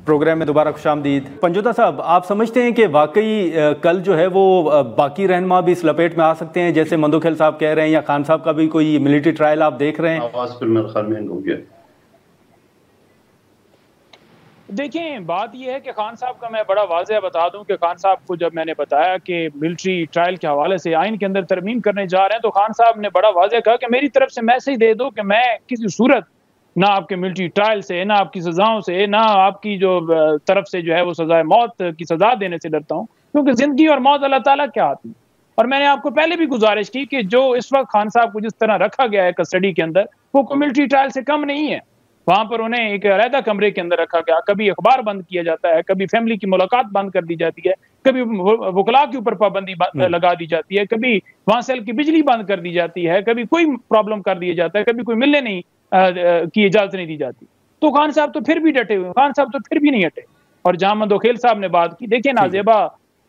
प्रोग्राम में दोबारा खुशामदीद। पंजोता साहब, आप समझते हैं कि वाकई कल जो है वो बाकी रहनुमा भी इस लपेट में आ सकते हैं, जैसे मंदोखेल साहब कह रहे हैं, या खान साहब का भी कोई मिलिट्री ट्रायल आप देख रहे हैं? आवाज फिर मेरे ख्याल में हो गया। देखें, बात यह है कि खान साहब का मैं बड़ा वाज़ेह बता दूं कि खान साहब को जब मैंने बताया कि मिलिट्री ट्रायल के हवाले से आइन के अंदर तरमीम करने जा रहे हैं, तो खान साहब ने बड़ा वाज़ेह कहा कि मेरी तरफ से मैसेज दे दो कि मैं किसी सूरत ना आपके मिलिट्री ट्रायल से, ना आपकी सजाओं से, ना आपकी जो तरफ से जो है वो सजाए मौत की सजा देने से डरता हूँ, क्योंकि जिंदगी और मौत अल्लाह ताला के हाथ में। और मैंने आपको पहले भी गुजारिश की कि जो इस वक्त खान साहब को जिस तरह रखा गया है कस्टडी के अंदर, वो मिलिट्री ट्रायल से कम नहीं है। वहां पर उन्हें एक अलहदा कमरे के अंदर रखा गया, कभी अखबार बंद किया जाता है, कभी फैमिली की मुलाकात बंद कर दी जाती है, कभी वकला के ऊपर पाबंदी लगा दी जाती है, कभी वहां सेल की बिजली बंद कर दी जाती है, कभी कोई प्रॉब्लम कर दिया जाता है, कभी कोई मिलने नहीं की इजाजत नहीं दी जाती। तो खान साहब तो फिर भी डटे हुए, खान साहब तो फिर भी नहीं हटे। और जहां मंदोखेल साहब ने बात की, देखिए नाजेबा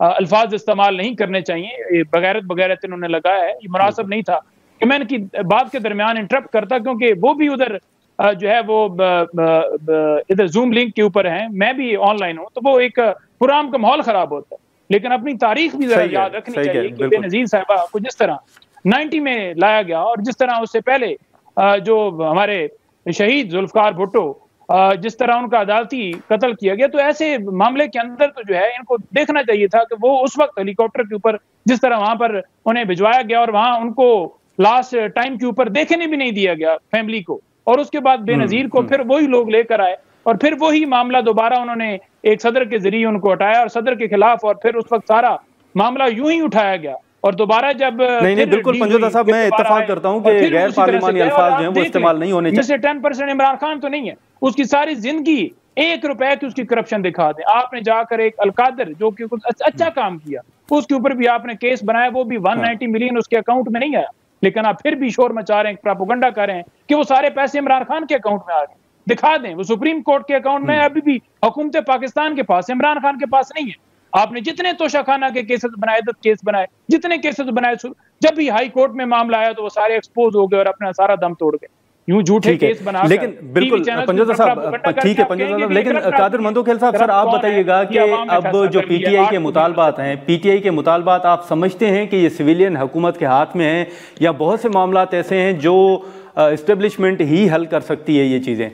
अल्फाज इस्तेमाल नहीं करने चाहिए, बगैरत इन्होंने लगाया है, ये मुनासिब नहीं था कि मैं इनकी बात के दरमियान इंटरप्ट करता, क्योंकि वो भी उधर जो है वो इधर जूम लिंक के ऊपर हैं, मैं भी ऑनलाइन हूं, तो वो एक प्रोग्राम का माहौल खराब होता है। लेकिन अपनी तारीख भी जरा याद रखनी चाहिए कि बेनज़ीर साहिबा को जिस तरह 90 में लाया गया, और जिस तरह उससे पहले जो हमारे शहीद जुल्फकार भुट्टो जिस तरह उनका अदालती कत्ल किया गया, तो ऐसे मामले के अंदर तो जो है इनको देखना चाहिए था कि वो उस वक्त हेलीकॉप्टर के ऊपर जिस तरह वहां पर उन्हें भिजवाया गया और वहां उनको लास्ट टाइम के ऊपर देखने भी नहीं दिया गया फैमिली को, और उसके बाद बेनज़ीर को फिर वही लोग लेकर आए और फिर वही मामला दोबारा उन्होंने एक सदर के जरिए उनको हटाया और सदर के खिलाफ, और फिर उस वक्त सारा मामला यूं ही उठाया गया। और दोबारा जब नहीं बिल्कुल पंजोता साहब, मैं इत्तेफाक करता हूं कि गैर पार्लिमानी अल्फाज जो हैं वो इस्तेमाल नहीं होने चाहिए। जैसे 10% इमरान खान तो नहीं है, उसकी सारी जिंदगी 1 रुपए की उसकी करप्शन दिखा दे। आपने जाकर एक अलकादर जो कि कुछ अच्छा काम किया, उसके ऊपर भी आपने केस बनाया, वो भी 190 मिलियन उसके अकाउंट में नहीं आया, लेकिन आप फिर भी शोर मचा रहे हैं, प्रोपेगेंडा कर रहे हैं कि वो सारे पैसे इमरान खान के अकाउंट में आ गए। दिखा दें, वो सुप्रीम कोर्ट के अकाउंट में अभी भी हुकूमत पाकिस्तान के पास, इमरान खान के पास नहीं है। आपने जितने तोशाखाना के केसेस बनाए, 10 केस बनाए, जितने केसेस बनाए, जब भी हाई कोर्ट में मामला आया तो वो सारे एक्सपोज हो गए और अपना सारा दम तोड़ गए। यूं झूठे केस बना, लेकिन बिल्कुल पंजोता साहब, ठीक है पंजोता साहब, लेकिन कादिर मंदोखेल साहब, सर आप बताइएगा कि अब जो पीटीआई के मुतालबात हैं, पीटीआई के मुतालबात आप समझते हैं कि ये सिविलियन हुकूमत के हाथ में हैं, या बहुत से मामलात ऐसे हैं जो एस्टेब्लिशमेंट ही हल कर सकती है ये चीजें?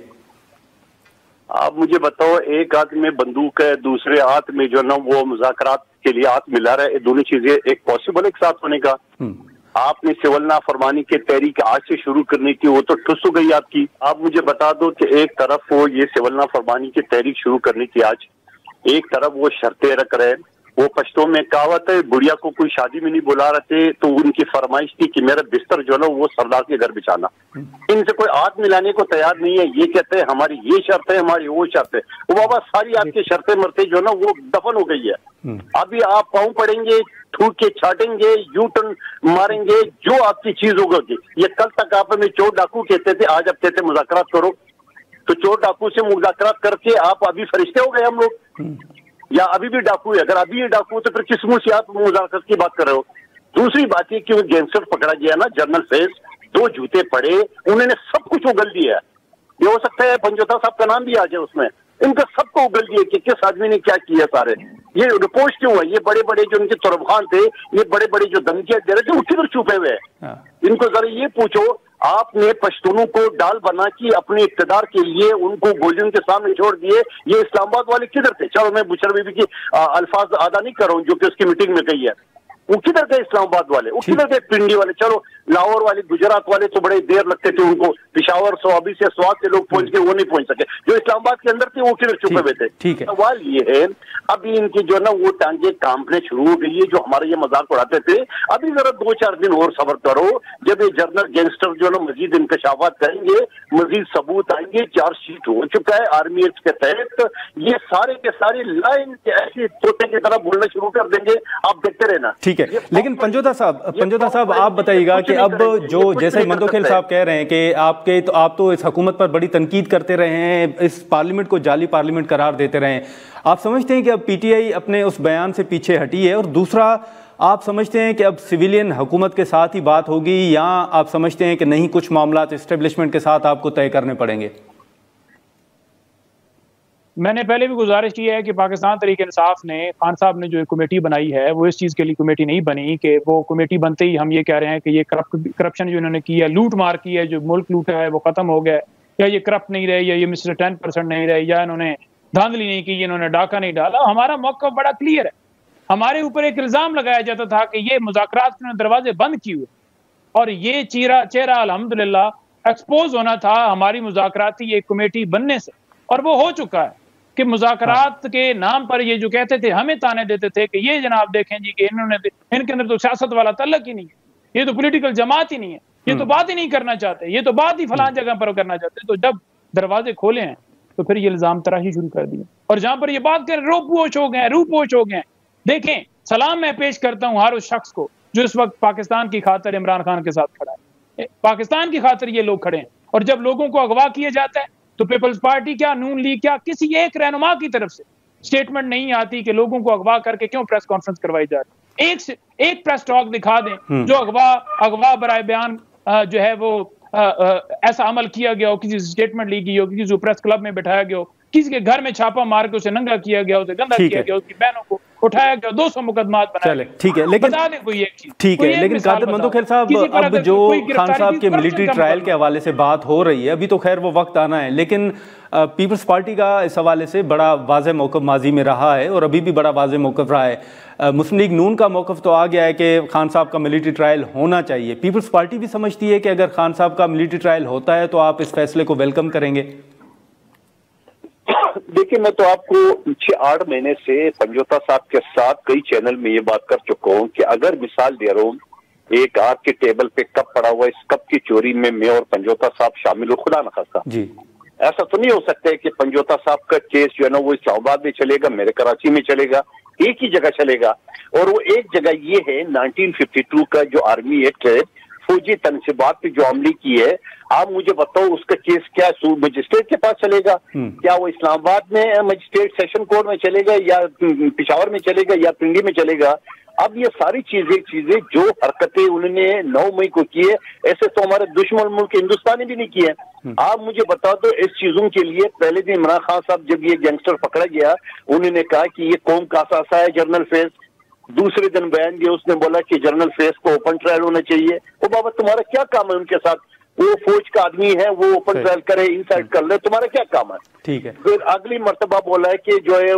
आप मुझे बताओ, एक हाथ में बंदूक है, दूसरे हाथ में जो ना वो मुज़ाकरात के लिए हाथ मिला रहा है, दोनों चीजें एक पॉसिबल एक साथ होने का? आपने सिविल नाफरमानी के तहरीक आज से शुरू करने की, वो तो ठुस हो गई आपकी। आप मुझे बता दो कि एक तरफ वो ये सिविल नाफरमानी की तहरीक शुरू करने की आज, एक तरफ वो शर्तें रख रहे हैं। वो पश्तो में कहावत है, बुढ़िया को कोई शादी में नहीं बुला रहे थे तो उनकी फरमाइश थी कि मेरा बिस्तर जो है वो सरदार के घर बिछाना। इनसे कोई हाथ मिलाने को तैयार नहीं है। ये कहते हैं हमारी ये शर्त है, हमारी वो शर्त है। वो बाबा सारी आपकी शर्तें मरते जो है ना वो दफन हो गई है। अभी आप पाँव पड़ेंगे, थूक के छाटेंगे, यू टर्न मारेंगे, जो आपकी चीज होगी। ये कल तक आप हमें चोर डाकू कहते थे, आज आप कहते मुज़ाकरात करो। तो चोर डाकू से मुज़ाकरात करके आप अभी फरिश्ते हो गए हम लोग, या अभी भी डाकू है? अगर अभी ये डाकू तो फिर किस मुंह से आप मुज़ाकरात की बात कर रहे हो? दूसरी बात ये कि वो गैंगस्टर पकड़ा गया ना, जनरल फैज, 2 जूते पड़े, उन्होंने सब कुछ उगल दिया है। ये हो सकता है पंजोता साहब का नाम भी आ जाए उसमें। इनका सबको उगल दिया कि किस आदमी ने क्या किया। सारे ये रिपोर्ट क्यों है? ये बड़े बड़े जो उनके तुरबखान थे, ये बड़े बड़े जो धमकियां दे रहे थे, वो किधर छुपे हुए हैं? इनको जरा ये पूछो, आपने पश्तूनों को डाल बना के अपने इक़्तिदार के लिए उनको गोलियों के सामने छोड़ दिए। ये इस्लामाबाद वाले किधर थे? चलो मैं बुशर बीबी की अल्फाज अदा नहीं कर रहा हूँ जो कि उसकी मीटिंग में कही है। वो किधर गए इस्लामाबाद वाले, वो किधर गए पिंडी वाले? चलो लाहौर वाले, गुजरात वाले तो बड़े देर लगते थे उनको, पिशावर स्वाबी से स्वाद से लोग पहुंच गए, वो नहीं पहुंच सके। जो इस्लामाबाद के अंदर थे वो किधर छुपे हुए थे? सवाल ये है अभी इनकी जो ना वो टांगे कांपने शुरू हो गई है, जो हमारे ये मजाक उड़ाते थे। अभी जरा 2-4 दिन और सब्र करो, जब ये जर्नल गैंगस्टर जो ना मजीद इंकशाफात करेंगे, मजीद सबूत आएंगे, चार्जशीट हो चुका है आर्मी एक्ट के तहत, ये सारे के सारे लाइन के ऐसे तोते की तरह बोलना शुरू कर देंगे, आप देखते रहना। ठीक है, लेकिन पंजोता साहब आप बताइएगा कि अब जो जैसे मंदोखेल साहब कह रहे हैं कि आप तो इस हुकूमत पर बड़ी तनकीद करते रहे हैं, इस पार्लियामेंट को जाली पार्लियामेंट करार देते रहे हैं, आप समझते हैं कि अब पीटीआई अपने उस बयान से पीछे हटी है? और दूसरा, आप समझते हैं कि अब सिविलियन हुकूमत के साथ ही बात होगी, या आप समझते हैं कि नहीं, कुछ मामला एस्टेब्लिशमेंट के साथ आपको तय करने पड़ेंगे? मैंने पहले भी गुजारिश की है कि पाकिस्तान तहरीक-ए-इंसाफ ने, खान साहब ने जो कमेटी बनाई है वो इस चीज़ के लिए कमेटी नहीं बनी कि वो कमेटी बनते ही हम ये कह रहे हैं कि ये करप्शन जो इन्होंने की है, लूट मार की है, जो मुल्क लूटा है वो ख़त्म हो गया, या ये करप्ट नहीं रहे, या ये मिस्टर 10% नहीं रहे, या इन्होंने धांधली नहीं की, इन्होंने डाका नहीं डाला। हमारा मौक़िफ़ बड़ा क्लियर है। हमारे ऊपर एक इल्ज़ाम लगाया जाता था कि ये मुज़ाकरात के दरवाजे बंद किए हुए, और ये चेहरा अल्हम्दुलिल्लाह एक्सपोज होना था हमारी मुज़ाकराती एक कमेटी बनने से, और वो हो चुका है कि मुज़ाकरात के नाम पर ये जो कहते थे, हमें ताने देते थे कि ये जनाब देखें जी कि इनके अंदर तो सियासत वाला तल्लक ही नहीं है, ये तो पॉलिटिकल जमात ही नहीं है, ये तो बात ही नहीं करना चाहते, ये तो बात ही फलां जगह पर करना चाहते। तो जब दरवाजे खोले हैं तो फिर ये इल्जाम तराशी शुरू कर दिए, और जहां पर ये बात कर रूपोश हो गए। देखें, सलाम मैं पेश करता हूं हर उस शख्स को जो इस वक्त पाकिस्तान की खातिर इमरान खान के साथ खड़ा है। पाकिस्तान की खातिर ये लोग खड़े हैं, और जब लोगों को अगवा किया जाता है तो पीपल्स पार्टी क्या, नून लीग क्या, किसी एक रहनुमा की तरफ से स्टेटमेंट नहीं आती कि लोगों को अगवा करके क्यों प्रेस कॉन्फ्रेंस करवाई जा रही है। एक प्रेस टॉक दिखा दें जो अगवा बराए बयान जो है वो ऐसा अमल किया गया हो, किसी से स्टेटमेंट ली गई हो, किसी को प्रेस क्लब में बैठाया गया हो, किसी के घर में छापा मार के उसे नंगा किया गया, उसे गंदा किया गया, उसकी बहनों को उठाया गया, 200 मुकदमात बनाए। ठीक है, लेकिन बता दें कोई एक चीज, ठीक है, लेकिन कादिर मंदोखेल साहब, अब जो खान साहब के मिलिट्री ट्रायल के हवाले से बात हो रही है, अभी तो खैर वो वक्त आना है, लेकिन पीपल्स पार्टी का इस हवाले से बड़ा वाज़ेह मौक़िफ़ माजी में रहा है और अभी भी बड़ा वाज़ेह मौक़िफ़ रहा है। मुस्लिम लीग नून का मौक़िफ़ तो आ गया है कि खान साहब का मिलिट्री ट्रायल होना चाहिए। पीपल्स पार्टी भी समझती है कि अगर खान साहब का मिलिट्री ट्रायल होता है तो आप इस फैसले को वेलकम करेंगे? देखिए, मैं तो आपको 6-8 महीने से समझौता साहब के साथ कई चैनल में ये बात कर चुका हूँ कि अगर मिसाल दे रहा हूँ, एक आपके टेबल पे कप पड़ा हुआ है, इस कप की चोरी में मैं और समझौता साहब शामिल हो, खुदा न खास्ता जी, ऐसा तो नहीं हो सकता है कि समझौता साहब का केस जो है ना वो इस्लामाबाद में चलेगा, मेरे कराची में चलेगा, एक ही जगह चलेगा। और वो एक जगह ये है 1952 का जो आर्मी एक्ट है, फौजी तनसीबात पे जो अमली की है, आप मुझे बताओ उसका केस क्या मजिस्ट्रेट के पास चलेगा? क्या वो इस्लामाबाद में मजिस्ट्रेट सेशन कोर्ट में चलेगा, या पिशावर में चलेगा, या पिंडी में चलेगा? अब ये सारी चीजें जो हरकतें उन्होंने 9 मई को की है, ऐसे तो हमारे दुश्मन मुल्क हिंदुस्तान ने भी नहीं किए। आप मुझे बता दो, इस चीजों के लिए पहले दिन इमरान खान साहब जब ये गैंगस्टर पकड़ा गया, उन्होंने कहा कि ये कौम का असासा है जनरल फेस। दूसरे दिन बयान दिया, उसने बोला कि जनरल फेस को ओपन ट्रायल होना चाहिए। वो बाबा तुम्हारा क्या काम है उनके साथ? वो फौज का आदमी है, वो ओपन ट्रायल करे, इनसाइड कर ले, तुम्हारा क्या काम है? ठीक है। फिर अगली मर्तबा बोला है कि जो है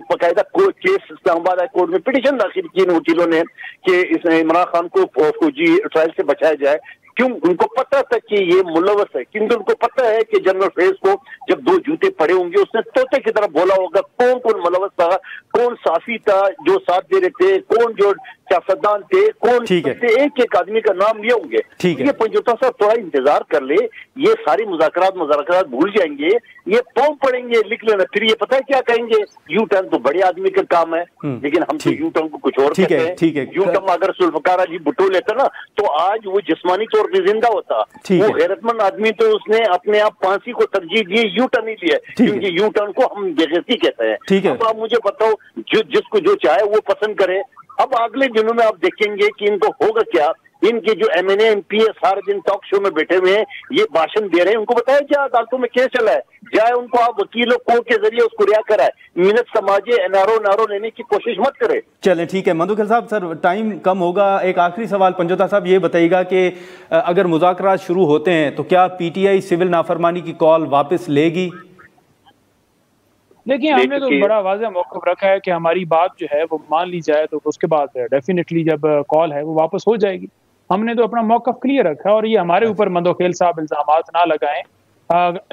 बाकायदा केस इस्लामाबाद हाई कोर्ट में पिटीशन दाखिल की इन वकीलों ने कि इस इमरान खान को फौजी ट्रायल से बचाया जाए। क्यों? उनको पता था कि ये मुलवस है, क्योंकि उनको पता है कि जनरल फेस को जब 2 जूते पड़े होंगे उसने तोते की तरह बोला होगा कौन कौन मुलवस था, कौन साफी था जो साथ दे रहे थे, कौन जो सियासतदान थे, कौन एक आदमी का नाम लिए होंगे। ये पंजोता साहब थोड़ा इंतजार कर ले, ये सारी मुज़ाकरात भूल जाएंगे, ये फॉर्म पढ़ेंगे, लिख लेना, फिर ये पता है क्या कहेंगे, यू टर्न तो बड़े आदमी का काम है, लेकिन हम तो यू टर्न को कुछ और कहते हैं। यू टर्न अगर जुल्फकार जी भुट्टो लेता ना तो आज वो जिस्मानी तौर पर जिंदा होता। वो गैरतमंद आदमी तो उसने अपने आप फांसी को तरजीह दी, यू टर्न ही लिया, क्योंकि यू टर्न को हम बेइज्जती कहते हैं। अब आप मुझे बताओ, जिसको जो चाहे वो पसंद करे। अब अगले दिनों में आप देखेंगे कि इनको होगा क्या। इनके जो MNA MP है सारे दिन टॉक शो में बैठे हुए हैं, ये भाषण दे रहे हैं, उनको बताया क्या अदालतों में केस चला है, जाए उनको आप वकीलों कोर्ट के जरिए उसको रिहा कराए, मिन्नत समाजे NRO लेने की कोशिश मत करे। चलें, ठीक है मंदोखेल साहब, सर टाइम कम होगा, एक आखिरी सवाल पंजोता साहब ये बताइएगा कि अगर मुज़ाकरात शुरू होते हैं तो क्या PTI सिविल नाफरमानी की कॉल वापस लेगी? देखिए हमने तो बड़ा वाज़ेह मौक़िफ़ रखा है कि हमारी बात जो है वो मान ली जाए तो उसके बाद डेफिनेटली जब कॉल है वो वापस हो जाएगी। हमने तो अपना मौक़िफ़ क्लियर रखा है और ये हमारे ऊपर मंदोखेल साहब इल्ज़ामात ना लगाएं।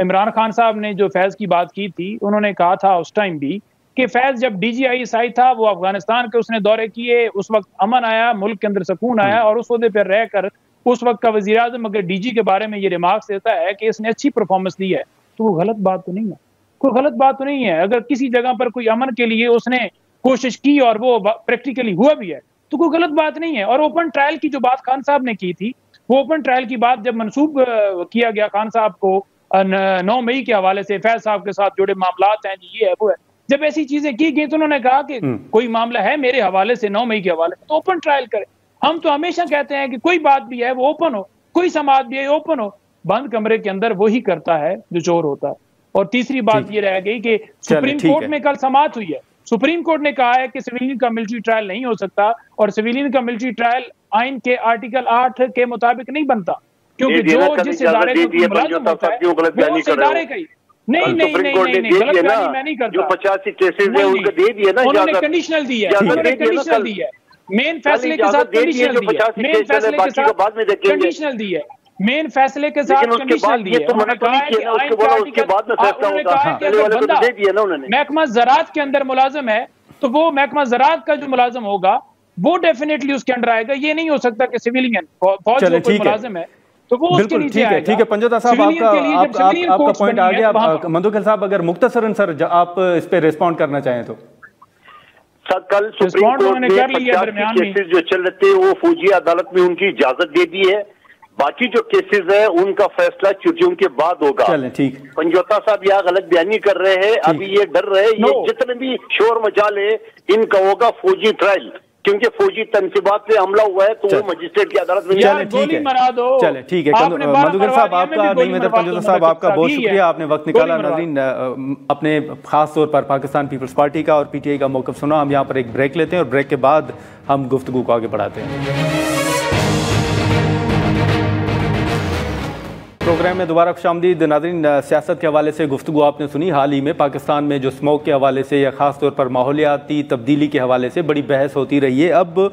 इमरान खान साहब ने जो फैज़ की बात की थी, उन्होंने कहा था उस टाइम भी कि फैज़ जब DGISI था वो अफगानिस्तान के उसने दौरे किए, उस वक्त अमन आया, मुल्क के अंदर सुकून आया और उस ओहदे पर रहकर उस वक्त का वज़ीर आज़म अगर DG के बारे में ये रिमार्क्स देता है कि इसने अच्छी परफॉर्मेंस दी है, तो वो गलत बात तो नहीं है। कोई गलत बात तो नहीं है। अगर किसी जगह पर कोई अमन के लिए उसने कोशिश की और वो प्रैक्टिकली हुआ भी है तो कोई गलत बात नहीं है। और ओपन ट्रायल की जो बात खान साहब ने की थी, वो ओपन ट्रायल की बात जब मनसूब किया गया खान साहब को 9 मई के हवाले से फैज साहब के साथ जुड़े मामलात हैं, ये है वो है, जब ऐसी चीजें की गई तो उन्होंने कहा कि कोई मामला है मेरे हवाले से 9 मई के हवाले से तो ओपन ट्रायल करें। हम तो हमेशा कहते हैं कि कोई बात भी है वो ओपन हो, कोई समात भी है ओपन हो। बंद कमरे के अंदर वही करता है जो चोर होता है। और तीसरी बात ये रह गई कि सुप्रीम कोर्ट में कल समात हुई है। सुप्रीम कोर्ट ने कहा है कि सिविलियन का मिलिट्री ट्रायल नहीं हो सकता और सिविलियन का मिलिट्री ट्रायल आइन के आर्टिकल 8 के मुताबिक नहीं बनता, क्योंकि जो जिस इदारे को मुलाजिम होता है वो उस इदारे का ही नहीं गलत बयानी मैं नहीं करता। जो 85 केसेस है उनको दे दिए ना, उन्होंने कंडीशनल दी है, उन्होंने कंडीशनल दी है, मेन फैसले के साथ कंडीशनल दी है, मेन फैसले के साथ कंडीशनल दी है, मेन फैसले के साथ कंडीशनल दी है। उन्होंने कहा है कि आइन के आर्टिकल महकमा ज़राअत के अंदर मुलाजिम है तो वो महकमा ज़राअत का जो मुलाजिम होगा वो डेफिनेटली उसके अंदर आएगा। ये नहीं हो सकता कि सिविलियन फौज में कोई मुलाजिम है तो वो उसके नीचे आएगा। ठीक है पंजोता साहब, आपका पॉइंट आ गया। मंदोखेल साहब अगर मुख्तसरन सर आप इस पे रिस्पॉन्ड करना चाहें तो। सर कल सुप्रीम कोर्ट ने 50 केसेस जो चल रहे थे वो फौजी अदालत में उनकी इजाजत दे दी है। बाकी जो केसेस है उनका फैसला छुट्टियों के बाद होगा। चलें ठीक। पंजोता साहब यहाँ गलत बयानी कर रहे हैं, अभी ये डर रहे हैं, ये जितने भी शोर मचा ले इनका होगा फौजी ट्रायल, क्योंकि फौजी तनसीबात पे हमला हुआ है तो वो मजिस्ट्रेट की अदालत में चले ठीक है। चले ठीक है मंदोखेल साहब आपका नहीं मतलब पंजोता साहब आपका बहुत शुक्रिया, आपने वक्त निकाला। नाज़रीन अपने खास तौर पर पाकिस्तान पीपल्स पार्टी का और PTI का मौक़िफ़ सुना। हम यहाँ पर एक ब्रेक लेते हैं और ब्रेक के बाद हम गुफ्तगू को आगे बढ़ाते हैं। प्रोग्राम में दोबारा खुशामदीद। नाज़रीन सियासत के हवाले से गुफ्तगू आपने सुनी। हाल ही में पाकिस्तान में जो स्मोक के हवाले से या ख़ास तौर पर माहौलियाती तब्दीली के हवाले से बड़ी बहस होती रही है। अब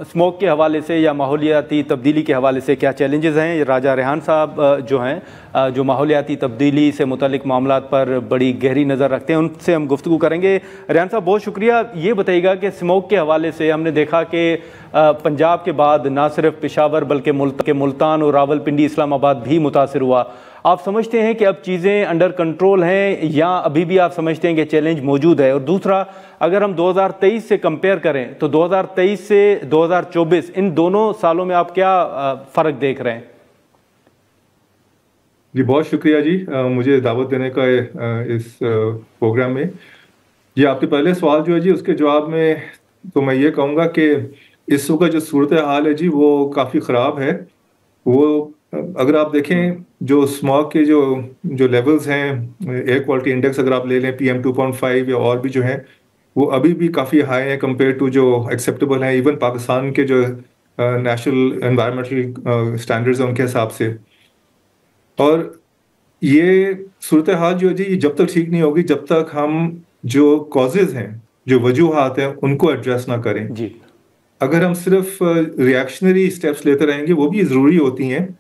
स्मोक के हवाले से या माहौलियाती तब्दीली के हवाले से क्या चैलेंजेस हैं, राजा रेहान साहब जो हैं जो माहौलियाती तब्दीली से मुतल्लिक मामलात पर बड़ी गहरी नज़र रखते हैं, उनसे हम गुफ्तगू करेंगे। रेहान साहब बहुत शुक्रिया। ये बताइएगा कि स्मोक के हवाले से हमने देखा कि पंजाब के बाद ना सिर्फ पेशावर बल्कि मुल्तान और रावलपिंडी इस्लामाबाद भी मुतासर हुआ। आप समझते हैं कि अब चीज़ें अंडर कंट्रोल हैं या अभी भी आप समझते हैं कि चैलेंज मौजूद है? और दूसरा, अगर हम 2023 से कंपेयर करें तो 2023 से 2024 इन दोनों सालों में आप क्या फ़र्क देख रहे हैं? जी बहुत शुक्रिया जी मुझे दावत देने का इस प्रोग्राम में। ये आपके पहले सवाल जो है जी उसके जवाब में तो मैं ये कहूँगा कि इस वक्त जो सूरत हाल है जी वो काफ़ी ख़राब है। वो अगर आप देखें जो स्मॉग के जो लेवल्स हैं, एयर क्वालिटी इंडेक्स अगर आप ले लें PM 2.5 या और भी जो हैं वो अभी भी काफ़ी हाई है कंपेयर टू जो एक्सेप्टेबल है इवन पाकिस्तान के जो नेशनल एनवायरमेंटल स्टैंडर्ड्स हैं उनके हिसाब से। और ये सूरत हाल जो है जी जब तक ठीक नहीं होगी जब तक हम जो कॉजेज़ हैं, जो वजूहात हैं उनको एड्रेस ना करें जी। अगर हम सिर्फ रिएक्शनरी स्टेप्स लेते रहेंगे वो भी ज़रूरी होती हैं,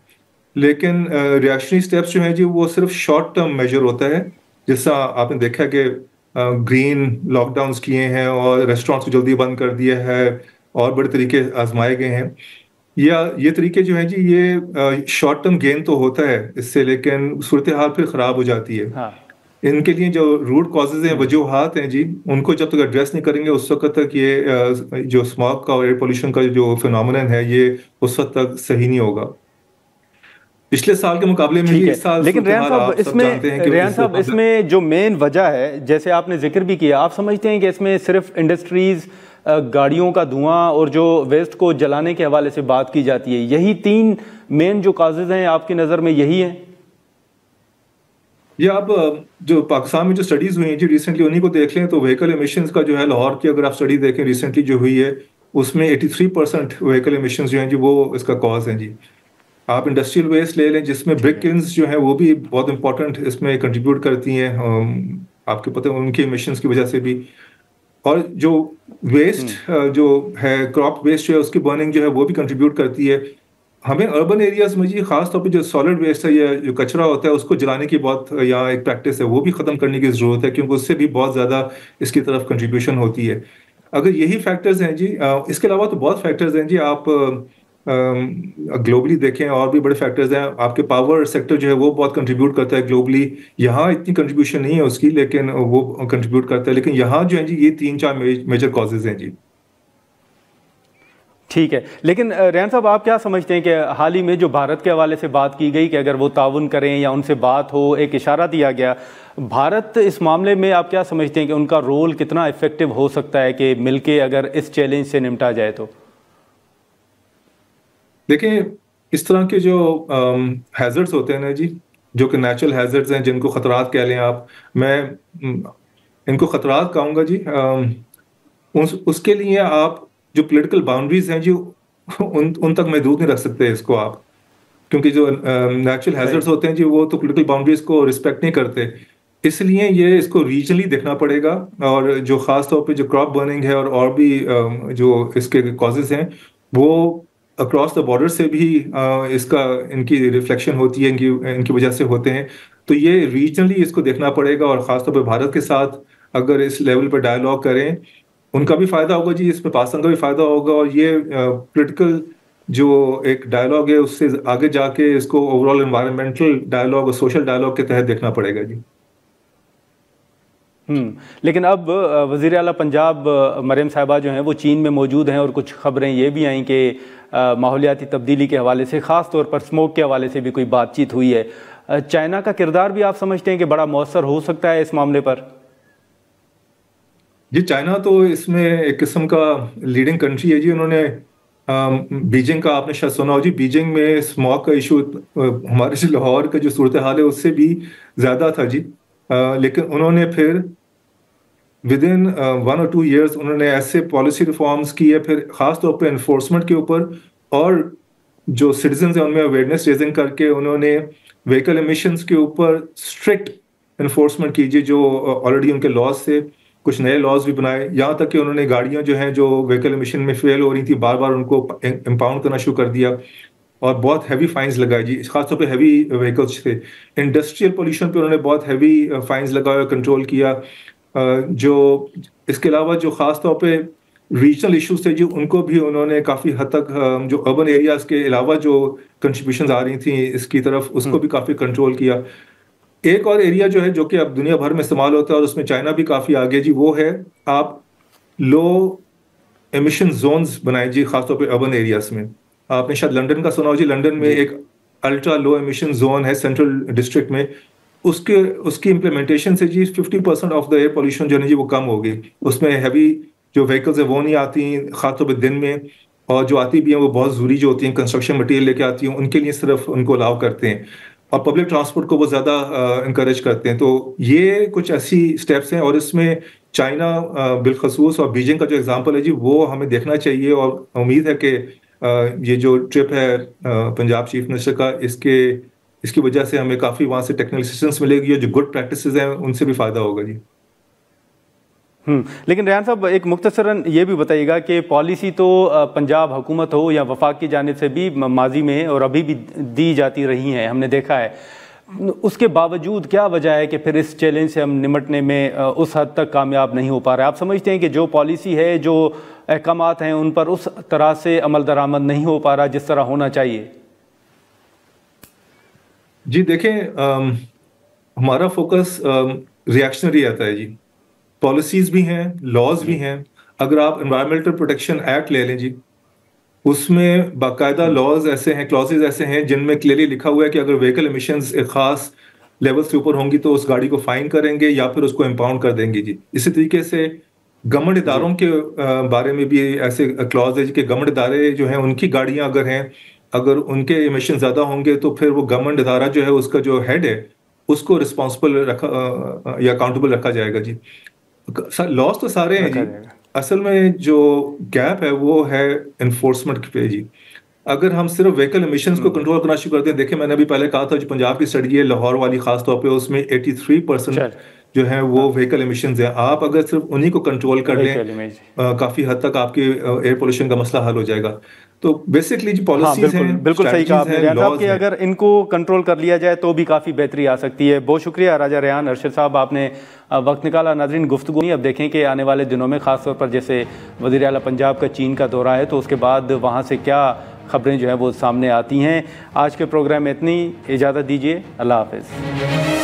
लेकिन रिएक्शनरी स्टेप्स जो हैं जी वो सिर्फ शॉर्ट टर्म मेजर होता है। जैसा आपने देखा कि ग्रीन लॉकडाउन्स किए हैं और रेस्टोरेंट्स को जल्दी बंद कर दिया है और बड़े तरीके आजमाए गए हैं, या ये तरीके जो हैं जी ये शॉर्ट टर्म गेन तो होता है इससे, लेकिन सूरत हाल फिर ख़राब हो जाती है। हाँ। इनके लिए जो रूट कॉजेज हैं, वजूहात हैं जी, उनको जब तक एड्रेस नहीं करेंगे उस वक्त तक ये जो स्मॉग का और एयर पोल्यूशन का जो फिनोमेनन है ये उस वक्त तक सही नहीं होगा। पिछले साल के मुकाबले में इस साल, लेकिन रेहान साहब इसमें जो मेन वजह है, जैसे आपने जिक्र भी किया, आप समझते हैं कि इसमें सिर्फ इंडस्ट्रीज, गाड़ियों का धुआं और जो वेस्ट को जलाने के हवाले से बात की जाती है, यही 3 मेन जो काजेज हैं आपकी नज़र में यही हैं? या अब जो पाकिस्तान में जो स्टडीज हुई हैं जी रिसेंटली उन्हीं को देख लें तो व्हीकल एमिशंस का जो है, लाहौर की अगर आप स्टडी देखें रिसेंटली जो हुई है उसमें 83% व्हीकल एमिशंस जो हैं जी वो इसका कॉज हैं जी। आप इंडस्ट्रियल वेस्ट ले लें जिसमें ब्रिक किल्न्स जो हैं वो भी बहुत इंपॉर्टेंट इसमें कंट्रीब्यूट करती हैं आपके पता है उनके इमिशंस की वजह से भी। और जो वेस्ट जो है क्रॉप वेस्ट जो है उसकी बर्निंग जो है वो भी कंट्रीब्यूट करती है। हमें अर्बन एरियाज में जी खास तौर पे जो सॉलिड वेस्ट है या जो कचरा होता है उसको जलाने की बहुत यहाँ एक प्रैक्टिस है, वो भी ख़त्म करने की ज़रूरत है क्योंकि उससे भी बहुत ज़्यादा इसकी तरफ कंट्रीब्यूशन होती है। अगर यही फैक्टर्स हैं जी, इसके अलावा तो बहुत फैक्टर्स हैं जी। आप ग्लोबली देखें और भी बड़े फैक्टर्स हैं। आपके पावर सेक्टर जो है वो बहुत कंट्रीब्यूट करता है ग्लोबली। यहाँ इतनी कंट्रीब्यूशन नहीं है उसकी, लेकिन वो कंट्रीब्यूट करता है। लेकिन यहाँ जो है जी ये 3-4 मेजर कॉजेज हैं जी। ठीक है, लेकिन रेहान साहब आप क्या समझते हैं कि हाल ही में जो भारत के हवाले से बात की गई कि अगर वो ताउन करें या उनसे बात हो, एक इशारा दिया गया, भारत इस मामले में आप क्या समझते हैं कि उनका रोल कितना इफेक्टिव हो सकता है कि मिलके अगर इस चैलेंज से निपटा जाए? तो देखिए इस तरह के जो हैजर्ड्स होते हैं ना जी, जो कि नेचुरल हैजर्ड्स हैं, जिनको खतरात कह लें आप, मैं इनको खतरात कहूँगा जी। उसके लिए आप जो पॉलिटिकल बाउंड्रीज हैं जी उन तक महदूद नहीं रख सकते इसको आप, क्योंकि जो नेचुरल हैजर्ड्स होते हैं जी वो तो पॉलिटिकल बाउंड्रीज को रिस्पेक्ट नहीं करते। इसलिए ये इसको रीजनली देखना पड़ेगा। और जो खास तौर पे जो क्रॉप बर्निंग है और भी जो इसके कॉजेज हैं वो अक्रॉस द बॉर्डर से भी इसका इनकी रिफ्लेक्शन होती है, इनकी वजह से होते हैं। तो ये रीजनली इसको देखना पड़ेगा और ख़ासतौर पे भारत के साथ अगर इस लेवल पर डायलॉग करें, उनका भी फ़ायदा होगा जी, इसमें पाकिस्तान का भी फ़ायदा होगा। और ये पॉलिटिकल जो एक डायलॉग है उससे आगे जाके इसको ओवरऑल एनवायरमेंटल डायलॉग और सोशल डायलॉग के तहत देखना पड़ेगा जी। लेकिन अब वज़ीर आला पंजाब मरियम साहिबा जो हैं वो चीन में मौजूद हैं और कुछ खबरें ये भी आई कि माहौलियाती तब्दीली के हवाले से, ख़ास तौर पर स्मोक के हवाले से भी कोई बातचीत हुई है। चाइना का किरदार भी आप समझते हैं कि बड़ा मौसर हो सकता है इस मामले पर? जी चाइना तो इसमें एक किस्म का लीडिंग कंट्री है जी। उन्होंने बीजिंग का आपने शायद सुना हो जी, बीजिंग में स्मॉग का इशू हमारे जो लाहौर का जो सूरत हाल है उससे भी ज़्यादा था जी। लेकिन उन्होंने फिर विद इन 1 or 2 years उन्होंने ऐसे पॉलिसी रिफॉर्म्स की है, फिर ख़ास तौर पे एनफोर्समेंट के ऊपर और जो सिटीजन्स हैं उनमें अवेयरनेस रेजिंग करके उन्होंने व्हीकल एमिशंस के ऊपर स्ट्रिक्ट एनफोर्समेंट कीजिए। जो ऑलरेडी उनके लॉज से कुछ नए लॉज भी बनाए, यहाँ तक कि उन्होंने गाड़ियाँ जो हैं जो व्हीकल एमिशन में फेल हो रही थी बार बार उनको इम्पाउंड करना शुरू कर दिया और बहुत हैवी फाइन्स लगाए जी, खासतौर पे हैवी व्हीकल्स थे। इंडस्ट्रियल पोल्यूशन पे उन्होंने बहुत हैवी फाइन्स लगाया, कंट्रोल किया। जो इसके अलावा जो खास तौर पे रीजनल इश्यूज थे जी उनको भी उन्होंने काफ़ी हद तक जो अर्बन एरियाज के अलावा जो कंट्रीब्यूशंस आ रही थी इसकी तरफ उसको भी काफ़ी कंट्रोल किया। एक और एरिया जो है जो कि अब दुनिया भर में इस्तेमाल होता है और उसमें चाइना भी काफ़ी आगे जी, वो है आप लो एमिशन जोन्स बनाए जी, खासतौर पे अर्बन एरियाज में। आपने शायद लंदन का सुना हो जी, लंदन में एक अल्ट्रा लो एमिशन जोन है सेंट्रल डिस्ट्रिक्ट में। उसकी इम्प्लीमेंटेशन से जी 50% ऑफ द एयर पोल्यूशन जो है जी वो कम होगी। उसमें हैवी जो व्हीकल्स है वो नहीं आती खासतौर पे दिन में, और जो आती भी हैं वो बहुत ज़रूरी जो होती हैं कंस्ट्रक्शन मटेरियल लेके आती हैं, उनके लिए सिर्फ उनको अलाउ करते हैं और पब्लिक ट्रांसपोर्ट को वो ज़्यादा इंकरेज करते हैं। तो ये कुछ ऐसी स्टेप्स हैं और इसमें चाइना बिलखसूस और बीजिंग का जो एग्जांपल है जी वो हमें देखना चाहिए। और उम्मीद है कि ये जो ट्रिप है पंजाब चीफ मिनिस्टर का, इसकी वजह से हमें काफ़ी वहाँ से टेक्निकल असिस्टेंस मिलेगी और जो गुड प्रैक्टिसेस हैं उनसे भी फ़ायदा होगा जी। लेकिन रेहान साहब एक मुख्तसरन ये भी बताइएगा कि पॉलिसी तो पंजाब हुकूमत हो या वफाक की जानिब से भी माजी में और अभी भी दी जाती रही हैं, हमने देखा है। उसके बावजूद क्या वजह है कि फिर इस चैलेंज से हम निमटने में उस हद तक कामयाब नहीं हो पा रहे? आप समझते हैं कि जो पॉलिसी है, जो अहकामात हैं, उन पर उस तरह से अमल दरामद नहीं हो पा रहा जिस तरह होना चाहिए? जी देखें, हमारा फोकस रिएक्शनरी आता है जी। पॉलिसीज भी हैं, लॉज भी हैं। अगर आप एनवायरमेंटल प्रोटेक्शन एक्ट ले लें जी, उसमें बाकायदा लॉज ऐसे हैं, क्लॉजेज ऐसे हैं जिनमें क्लियरली लिखा हुआ है कि अगर व्हीकल एमिशंस एक खास लेवल से ऊपर होंगी तो उस गाड़ी को फाइन करेंगे या फिर उसको इम्पाउंड कर देंगे जी। इसी तरीके से गवर्नमेंट इदारों के बारे में भी ऐसे क्लॉज है जी कि गवर्नमेंट इदारे जो हैं उनकी गाड़ियां अगर हैं, अगर उनके एमिशन ज़्यादा होंगे तो फिर वो गवर्नमेंट इदारा जो है उसका जो हेड है उसको रिस्पॉन्सिबल रखा या अकाउंटेबल रखा जाएगा जी। लॉस तो सारे हैं जी, असल में जो गैप है वो है एनफोर्समेंट पे जी। अगर हम सिर्फ व्हीकल एमिशंस को कंट्रोल करना शुरू करते हैं, देखिए मैंने अभी पहले कहा था जो पंजाब की स्टडी है लाहौर वाली खास तौर पे, उसमें 83% जो है वो व्हीकल एमिशंस है। आप अगर सिर्फ उन्हीं को कंट्रोल कर लें काफी हद तक आपके एयर पोल्यूशन का मसला हल हो जाएगा। तो बेसिकली जो पॉलिसीज हैं, बिल्कुल सही कहा आपने रेहान साहब कि अगर इनको कंट्रोल कर लिया जाए तो भी काफ़ी बेहतरी आ सकती है। बहुत शुक्रिया राजा रेहान। अरशद साहब आपने वक्त निकाला। नाज़रीन गुफ्तगू नहीं, अब देखें कि आने वाले दिनों में ख़ासतौर पर जैसे वज़ीर आला पंजाब का चीन का दौरा है तो उसके बाद वहाँ से क्या खबरें जो है वो सामने आती हैं। आज के प्रोग्राम में इतनी, इजाज़त दीजिए, अल्लाह हाफ़िज़।